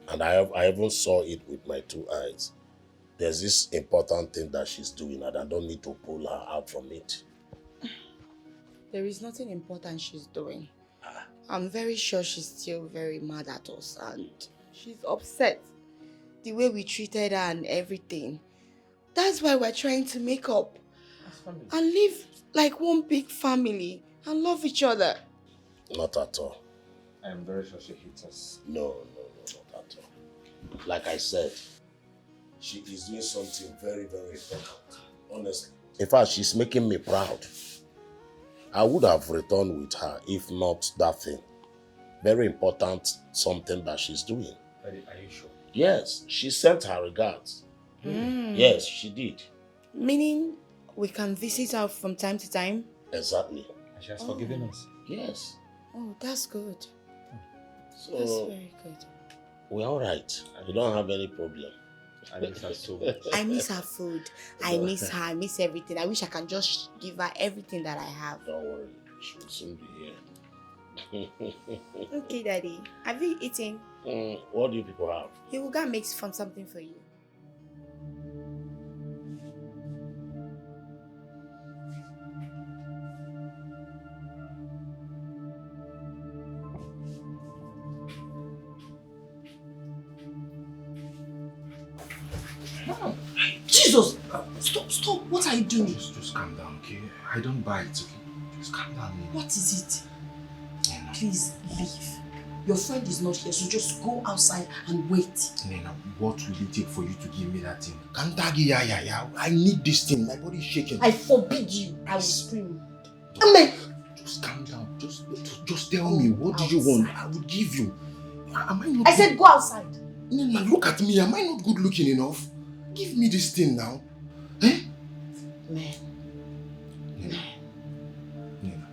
and I even saw it with my 2 eyes, there's this important thing that she's doing and I don't need to pull her out from it. There is nothing important she's doing. I'm very sure she's still very mad at us and she's upset. The way we treated her and everything. That's why we're trying to make up and live like one big family and love each other. Not at all. I am very sure she hates us. No, not at all. Like I said, she is doing something very, very important. Honestly. In fact, she's making me proud. I would have returned with her if not that thing. Very important something that she's doing. Are you sure? Yes, she sent her regards. Yes, she did. Meaning we can visit her from time to time? Exactly. And she has forgiven us. Yes. Oh, that's good. So, that's very good. We're all right. We don't have any problem. I miss her so much. I miss her food. I miss her. I miss everything. I wish I can just give her everything that I have. Don't worry. She will soon be here. Okay, Daddy. Have you eaten? What do you people have? He will go and make something for you. Jesus! Stop! What are you doing? Just calm down, okay? I don't bite, okay? Just calm down, Nina. What is it? Please, leave. Your friend is not here, so just go outside and wait. Nina, what will it take for you to give me that thing? I need this thing. My body is shaking. I forbid you. I will scream. Amen. Just calm down. Just tell me, what do you want? I will give you. Am I not? I said go outside. Nina, look at me. Am I not good looking enough? Give me this thing now. Eh? Man. Nina.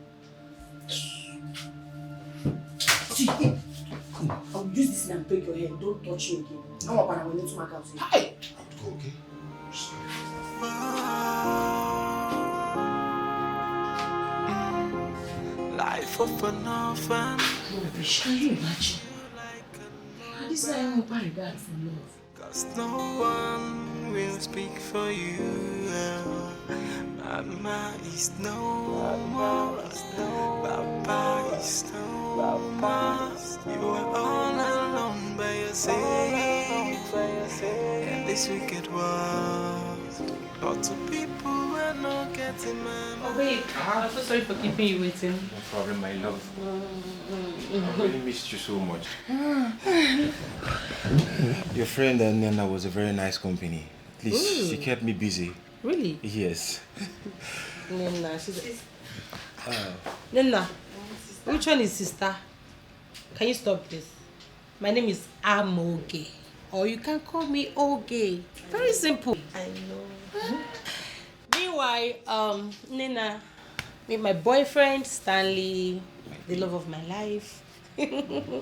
See, I will use this and break your head. Don't touch me again. I'm up and I will need to mark out. Hi! Go, okay? Life of an orphan. Rubbish, can you imagine? This is how I regard for love. Cause no one will speak for you. Mama is no more. Papa is no more. You are all alone by yourself. In this wicked world, lots of people Oh, babe, I'm so sorry for keeping you waiting. No problem, my love. I really missed you so much. Your friend Nena was a very nice company. At least she kept me busy. Really? Yes. Nena, Nena, which one is sister? Can you stop this? My name is Amoge. Or you can call me Oge. Very simple. I know. Meanwhile, Nena, meet my boyfriend, Stanley, the love of my life.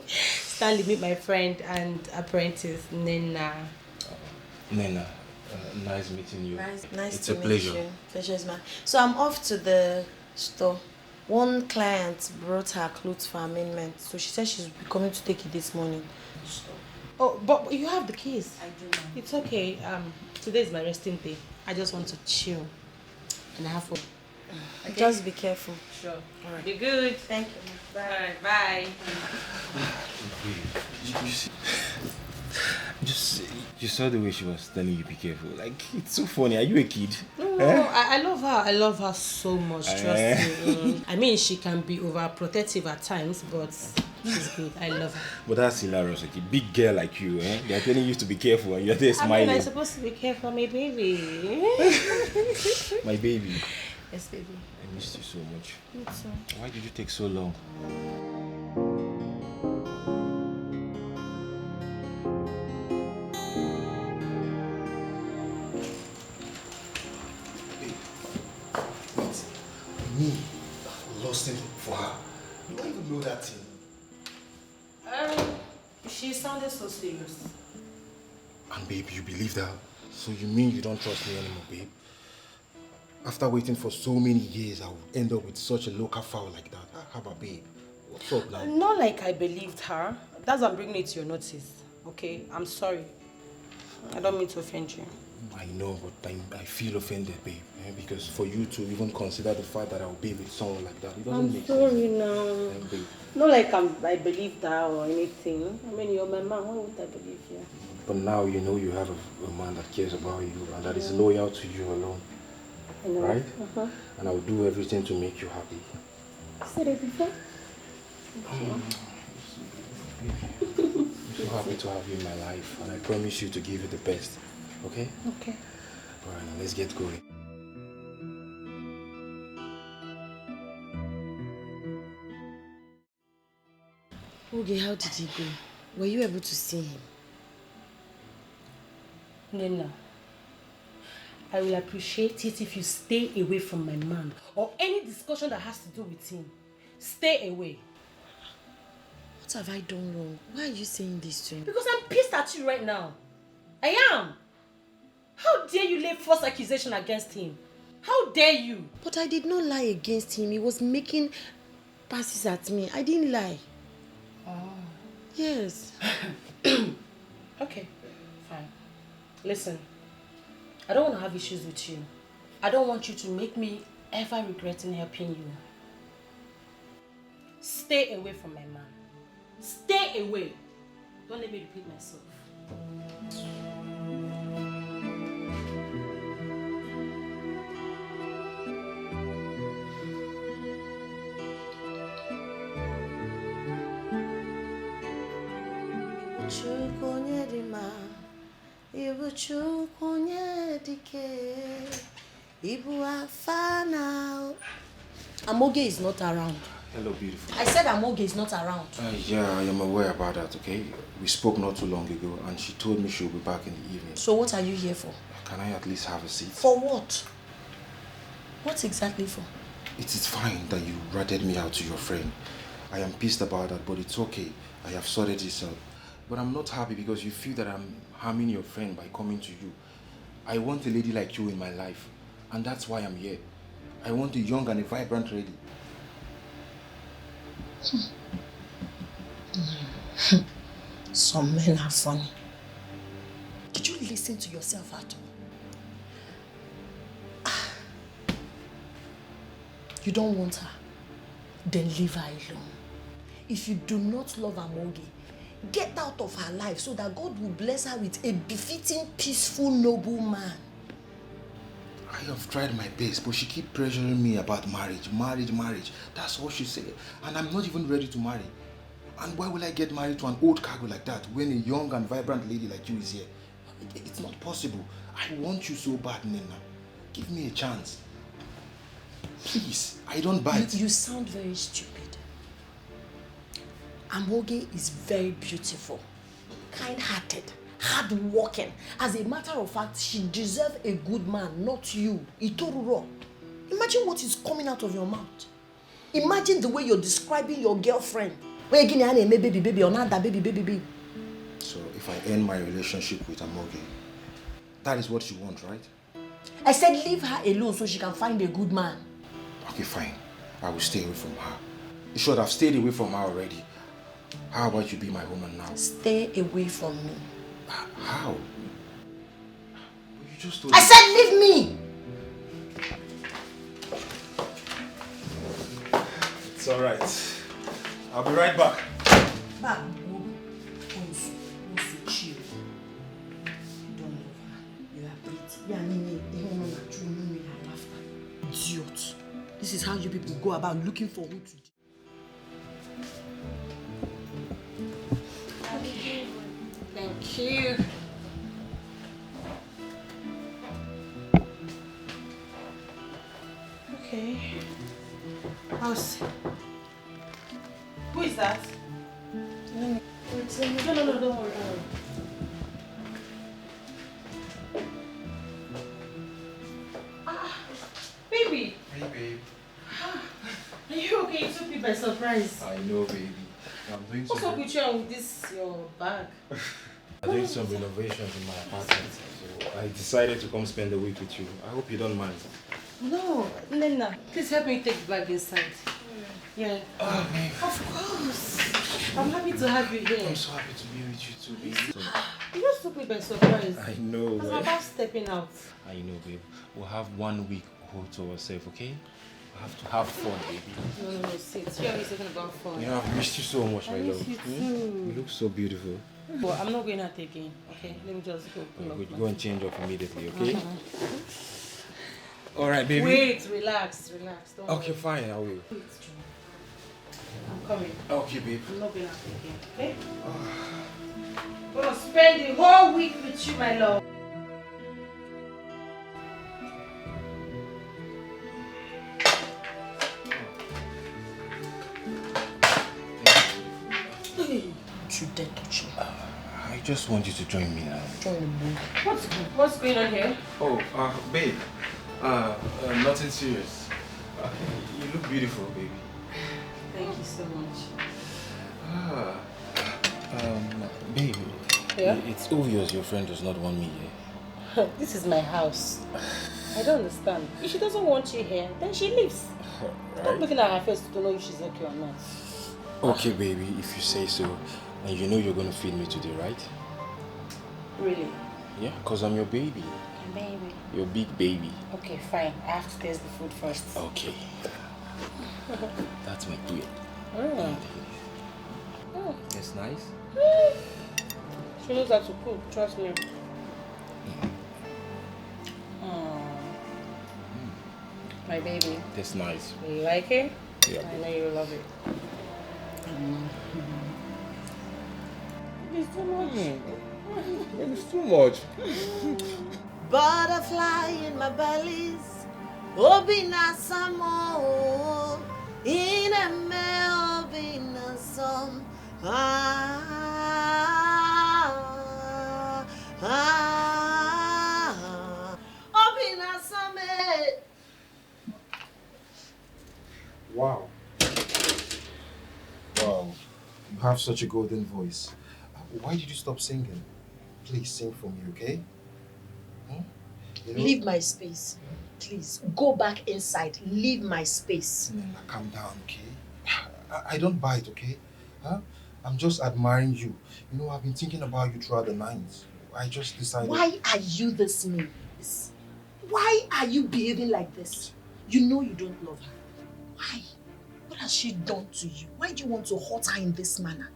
Stanley, meet my friend and apprentice, Nena. Nena, nice meeting you. Nice it's to a pleasure. meet you. Pleasure is mine. So I'm off to the store. One client brought her clothes for amendment. So she said she's coming to take it this morning. Oh, but you have the keys. I do now. It's okay. Today is my resting day. I just want to chill. And I have fun. Okay. Just be careful. Sure. All right. Be good. Thank you. Bye. All right, bye. You saw the way she was telling you be careful. Like, it's so funny. Are you a kid? No, I love her. I love her so much. Trust me. I mean, she can be overprotective at times, but she's good. I love her. But that's hilarious. Like a big girl like you, They're telling you to be careful and you're there smiling. I mean, I'm supposed to be careful, my baby. My baby. Yes, baby. I missed you so much. Me too. Why did you take so long? Me, lost it for her. You don't even know that thing. She sounded so serious. And babe, you believe that? So you mean you don't trust me anymore, babe? After waiting for so many years, I would end up with such a local foul like that. How about babe? What's up now? Not like I believed her. That's why I'm bringing it to your notice. Okay? I'm sorry. I don't mean to offend you. I know, but I feel offended, babe. Because for you to even consider the fact that I'll be with someone like that, it doesn't make sense. I'm sorry now. Babe. Not like I believed her or anything. I mean, you're my man. Why would I believe you? But now you know you have a man that cares about you and that is loyal to you alone. I know. Right? And I'll do everything to make you happy. You said it before? I'm so happy to have you in my life, and I promise you to give you the best. Okay? Okay. Alright, now let's get going. Okay, how did he go? Were you able to see him? Nena, I will appreciate it if you stay away from my man or any discussion that has to do with him. Stay away. What have I done wrong? Why are you saying this to him? Because I'm pissed at you right now. I am. How dare you lay false accusation against him? How dare you? But I did not lie against him. He was making passes at me. I didn't lie. Oh. Yes. Okay, fine. Listen, I don't want to have issues with you. I don't want you to make me ever regretting helping you. Stay away from my man. Stay away. Don't let me repeat myself. Amoge is not around. Hello, beautiful. I said Amoge is not around. Yeah, I am aware about that, okay? We spoke not too long ago, and she told me she'll be back in the evening. So what are you here for? Can I at least have a seat? For what? What exactly for? It is fine that you ratted me out to your friend. I am pissed about that, but it's okay. I have sorted this out. But I'm not happy because you feel that I'm harming your friend by coming to you. I want a lady like you in my life, and that's why I'm here. I want a young and a vibrant lady. Some men are funny. Did you listen to yourself at all? You don't want her? Then leave her alone. If you do not love Amoge, get out of her life so that God will bless her with a befitting, peaceful, noble man. I I have tried my best, but she keeps pressuring me about marriage. That's all she said. And I'm not even ready to marry. And why will I get married to an old cargo like that when a young and vibrant lady like you is here? It's not possible. I want you so bad, Nena. Give me a chance. Please, I don't bite. You sound very stupid. Amoge is very beautiful, kind-hearted, hard-working. As a matter of fact, she deserves a good man, not you. Itoruro. Imagine what is coming out of your mouth. Imagine the way you're describing your girlfriend. Baby, or not that baby. So if I end my relationship with Amoge, that is what you want, right? I said leave her alone so she can find a good man. Okay, fine. I will stay away from her. You should have stayed away from her already. How about you be my woman now? Stay away from me. How? You just told I said leave me! It's alright. I'll be right back. Chill. Don't love her. You are pretty. Idiot. This is how you people go about looking for who to do. Thank you. Okay. How's... Who is that? No, don't worry. Baby! Hey, babe. Are you okay? You took me by surprise. I know, baby. I'm doing What's up with you and with this, your bag? I'm doing some renovations in my apartment, so I decided to come spend the week with you. I hope you don't mind. No, Nena. Please help me take the bag inside. Yeah. Oh, babe. Of course. I'm happy to have you here. I'm so happy to be with you too, baby. You just took me by surprise. I know. I was about stepping out. I know, babe. We'll have 1 week all to ourselves, okay? We have to have fun, baby. No, sit. You're always talking about fun. You know, I've missed you so much, my I miss love. you too. You look so beautiful. But I'm not going out again, okay? Let me just go pull up. Go and change up immediately, okay? All right, baby. Wait, relax. Don't Okay, worry. fine, I will. Wait, John. I'm coming. Okay, babe. I'm not going out again, okay? I'm gonna spend the whole week with you, my love. You dare touch me. I just want you to join me now. Join me. What's going on here? Oh, babe. Nothing serious. You look beautiful, baby. Thank you so much. Babe. Yeah? It's obvious your friend does not want me here. This is my house. I don't understand. If she doesn't want you here, then she leaves. Stop looking at her face to know if she's okay or not. Okay, baby, if you say so. And you know you're going to feed me today, right? Really? Yeah, because I'm your baby. My baby. Your big baby. Okay, fine. I have to taste the food first. Okay. That's my ear. Oh. It's nice. She knows how to cook, trust me. My baby. That's nice. You like it? Yeah. I know you love it. It's too much. It's too much. Butterfly in my bellies, Obina Samo, in a male Obina some. Obina Same. Wow. Wow. You have such a golden voice. Why did you stop singing? Please sing for me, okay? You know, Leave my space. Please, go back inside. Leave my space. Nena, calm down, okay? I don't bite, okay? Huh? I'm just admiring you. You know, I've been thinking about you throughout the night. I just decided... Why are you this mean? Why are you behaving like this? You know you don't love her. Why? What has she done to you? Why do you want to hurt her in this manner?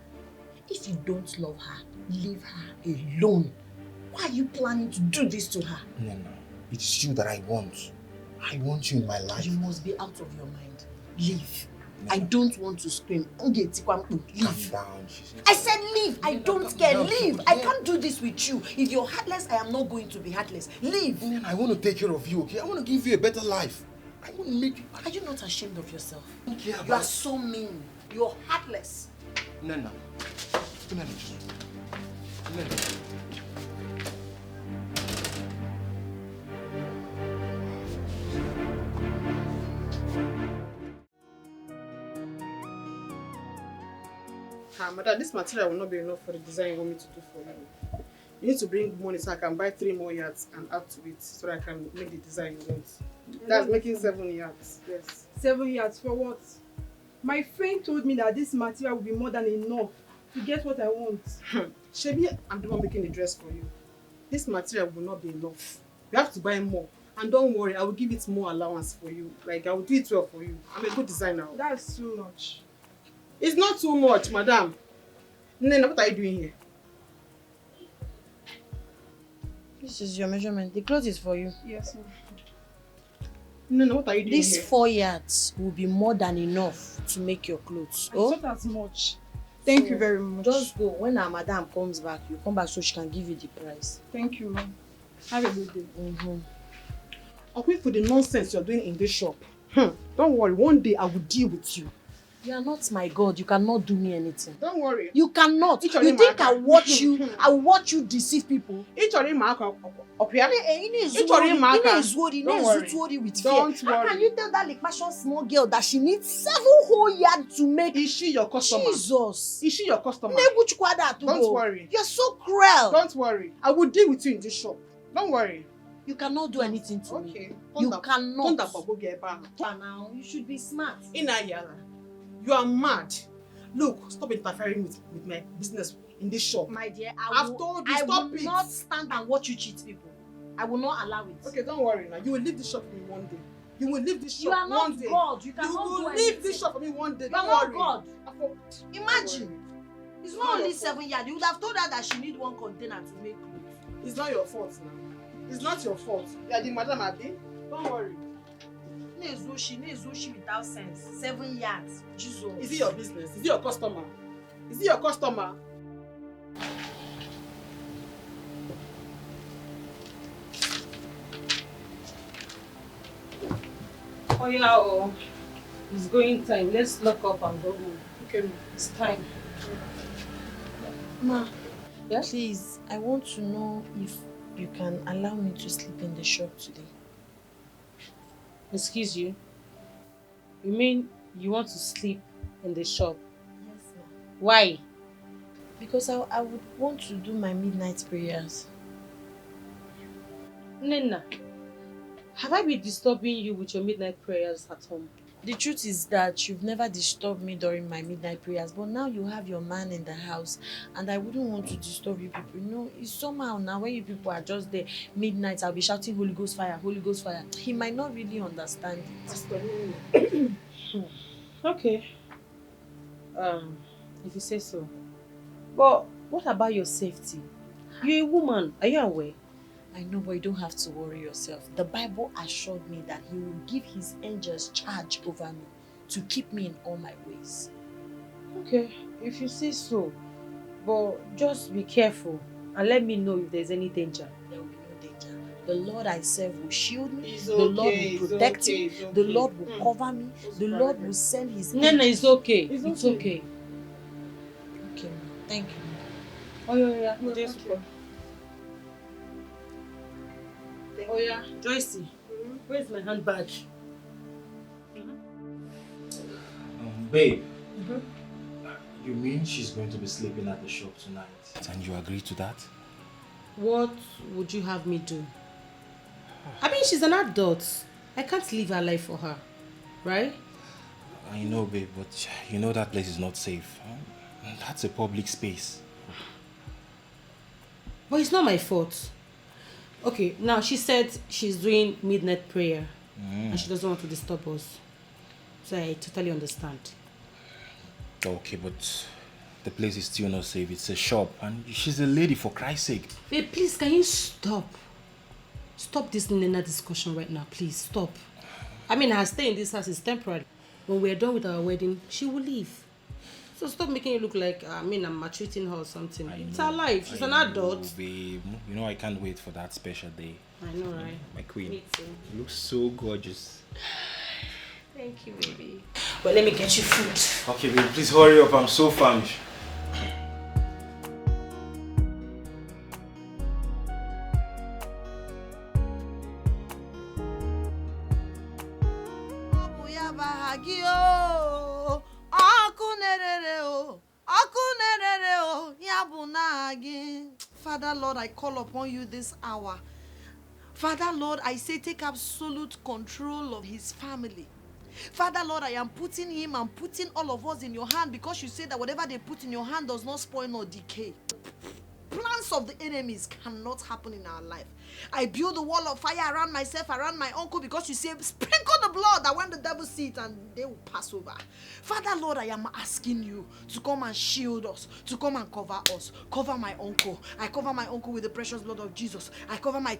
If you don't love her, leave her alone. Why are you planning to do this to her? No. It's you that I want. I want you in my life. You must be out of your mind. Leave. I don't want to scream. Leave. Calm down. I said leave. I don't care. Leave. I can't do this with you. If you're heartless, I am not going to be heartless. Leave. I want to take care of you, okay? I want to give you a better life. I want to make you... Are you not ashamed of yourself? I don't care about... You are so mean. You're heartless. Nana. Nana. Madam, this material will not be enough for the design you want me to do for you. You need to bring money so I can buy 3 more yards and add to it so that I can make the design you want. That's making 7 yards, yes. 7 yards for what? My friend told me that this material will be more than enough to get what I want. Shebi, I'm the one making the dress for you. This material will not be enough. You have to buy more. And don't worry, I will give it more allowance for you. Like, I will do it well for you. I'm a good designer. That's too much. It's not too much, madam. Nena, what are you doing here? This is your measurement. The clothes is for you. Yes, ma'am. Nena, what are you doing These here? 4 yards will be more than enough to make your clothes. I thought as much. Thank you very much. Just go. When our madam comes back, you come back so she can give you the price. Thank you, ma'am. Have a good day. I'll wait for the nonsense you're doing in this shop. Don't worry, one day I will deal with you. You are not my God. You cannot do me anything. Don't worry. You cannot. You think I watch you? I watch you deceive people? Don't worry. With Don't fear. How worry. can you tell that like fashion small girl that she needs 7 whole yards to make? Is she your customer? Jesus. Is she your customer? Don't worry. You're so cruel. Don't worry. I will deal with you in this shop. Don't worry. You cannot do anything to me. You cannot. Now, you should be smart. Inayala, you are mad. Look, stop interfering with my business in this shop. My dear, I've told you, stop it. I will not stand and watch you cheat people. I will not allow it. Okay, don't worry now. You will leave this shop for me one day. You will leave this shop You are not one day. God. You cannot will do leave anything. this shop for me one day. You are Don't not worry. God. Imagine. It's not only 7 yards. You would have told her that she need 1 container to make clothes. It's not your fault now. It's not your fault. You are the madam Abi. Don't worry. Nezushi without sense. 7 yards. Jesus. Is it your business? Is it your customer? Is it your customer? Oh yeah, oh. It's going time. Let's lock up and go home. Okay. It's time. Ma, please, I want to know if you can allow me to sleep in the shop today. Excuse you? You mean you want to sleep in the shop? Yes, ma'am. Why? Because I would want to do my midnight prayers. Nena, have I been disturbing you with your midnight prayers at home? The truth is that you've never disturbed me during my midnight prayers, but now you have your man in the house and I wouldn't want to disturb you people. You know, it's somehow now when you people are just there midnight, I'll be shouting Holy Ghost fire, Holy Ghost fire. He might not really understand it. Okay. If you say so. But what about your safety? You're a woman. Are you aware? I know, but you don't have to worry yourself. The Bible assured me that he will give his angels charge over me to keep me in all my ways. Okay, if you say so. But just be careful and let me know if there's any danger. There will be no danger. The Lord I serve will shield me. It's The Lord okay, will protect me. it's okay. The Lord will cover me. The Lord will send his Nena, angels. it's okay. It's okay. Okay, ma. Thank you. Oh yeah. Oh yeah, Joycey, where's my handbag? Babe, you mean she's going to be sleeping at the shop tonight? And you agree to that? What would you have me do? I mean, she's an adult. I can't live her life for her, right? I know, babe, but you know that place is not safe. That's a public space. But it's not my fault. Okay, now she said she's doing midnight prayer and she doesn't want to disturb us. So I totally understand. Okay, but the place is still not safe. It's a shop and she's a lady, for Christ's sake. Babe, please, can you stop? Stop this Nena discussion right now, please, stop. I mean, her stay in this house is temporary. When we're done with our wedding, she will leave. So stop making it look like, I'm maltreating her or something. It's her life. She's an adult. Babe. You know I can't wait for that special day. I know, right? My queen. Me too. You look so gorgeous. Thank you, baby. But let me get you food. Okay, babe, please hurry up. I'm so famished. Father Lord, I call upon you this hour. Father Lord, I say take absolute control of his family. Father Lord, I am putting him and putting all of us in your hand, because you say that whatever they put in your hand does not spoil nor decay. Plans of the enemies cannot happen in our life. I build a wall of fire around myself, around my uncle, because you say sprinkle the blood, that when the devil sees it and they will pass over. Father Lord, I am asking you to come and shield us, to come and cover us. Cover my uncle. I cover my uncle with the precious blood of Jesus. I cover my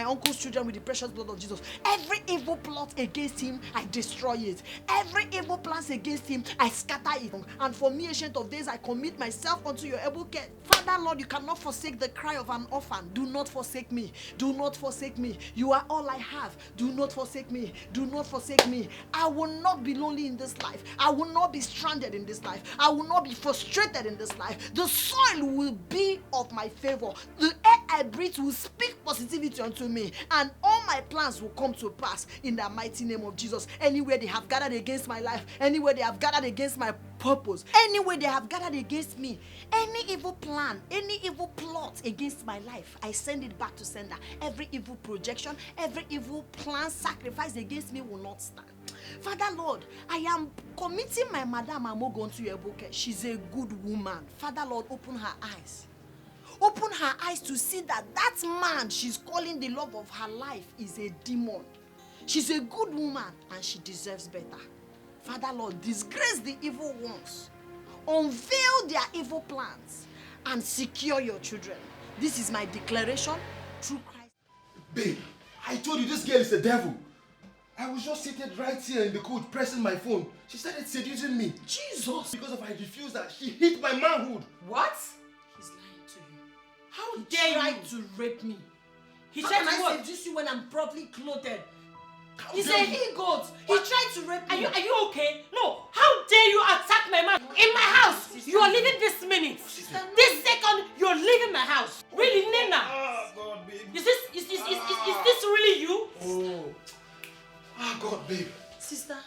uncle's children with the precious blood of Jesus. Every evil plot against him, I destroy it. Every evil plans against him, I scatter it. And for me, Ancient of Days, I commit myself unto your able care. Father Lord, you cannot forsake the cry of an orphan. Do not forsake me. Do not forsake me. You are all I have. Do not forsake me. Do not forsake me. I will not be lonely in this life. I will not be stranded in this life. I will not be frustrated in this life. The soil will be of my favor. The air I breathe will speak positivity unto me, and all my plans will come to pass in the mighty name of Jesus. Anywhere they have gathered against my life, anywhere they have gathered against my purpose, anywhere they have gathered against me, any evil plan, any evil plot against my life, I send it back to sender. Every evil projection, every evil plan, sacrifice against me will not stand. Father Lord, I am committing my Madam Amogo unto your book. She's a good woman. Father Lord, open her eyes. Open her eyes to see that that man she's calling the love of her life is a demon. She's a good woman and she deserves better. Father Lord, disgrace the evil ones. Unveil their evil plans and secure your children. This is my declaration through Christ. Babe, I told you this girl is the devil. I was just seated right here in the court pressing my phone. She started seducing me. Jesus! Because of I refused that, she hit my manhood. What? He's lying to you. How dare you? Tried to rape me. He How tried can to I what? seduce you when I'm properly clothed? He's a he-goat. He tried to rape me. Are you okay? No. How dare you attack my man in my house? You are leaving this minute. This second, you're leaving my house. Really, Nena? Oh, God, babe. Is this really you? Oh. Oh, God, babe. Sister,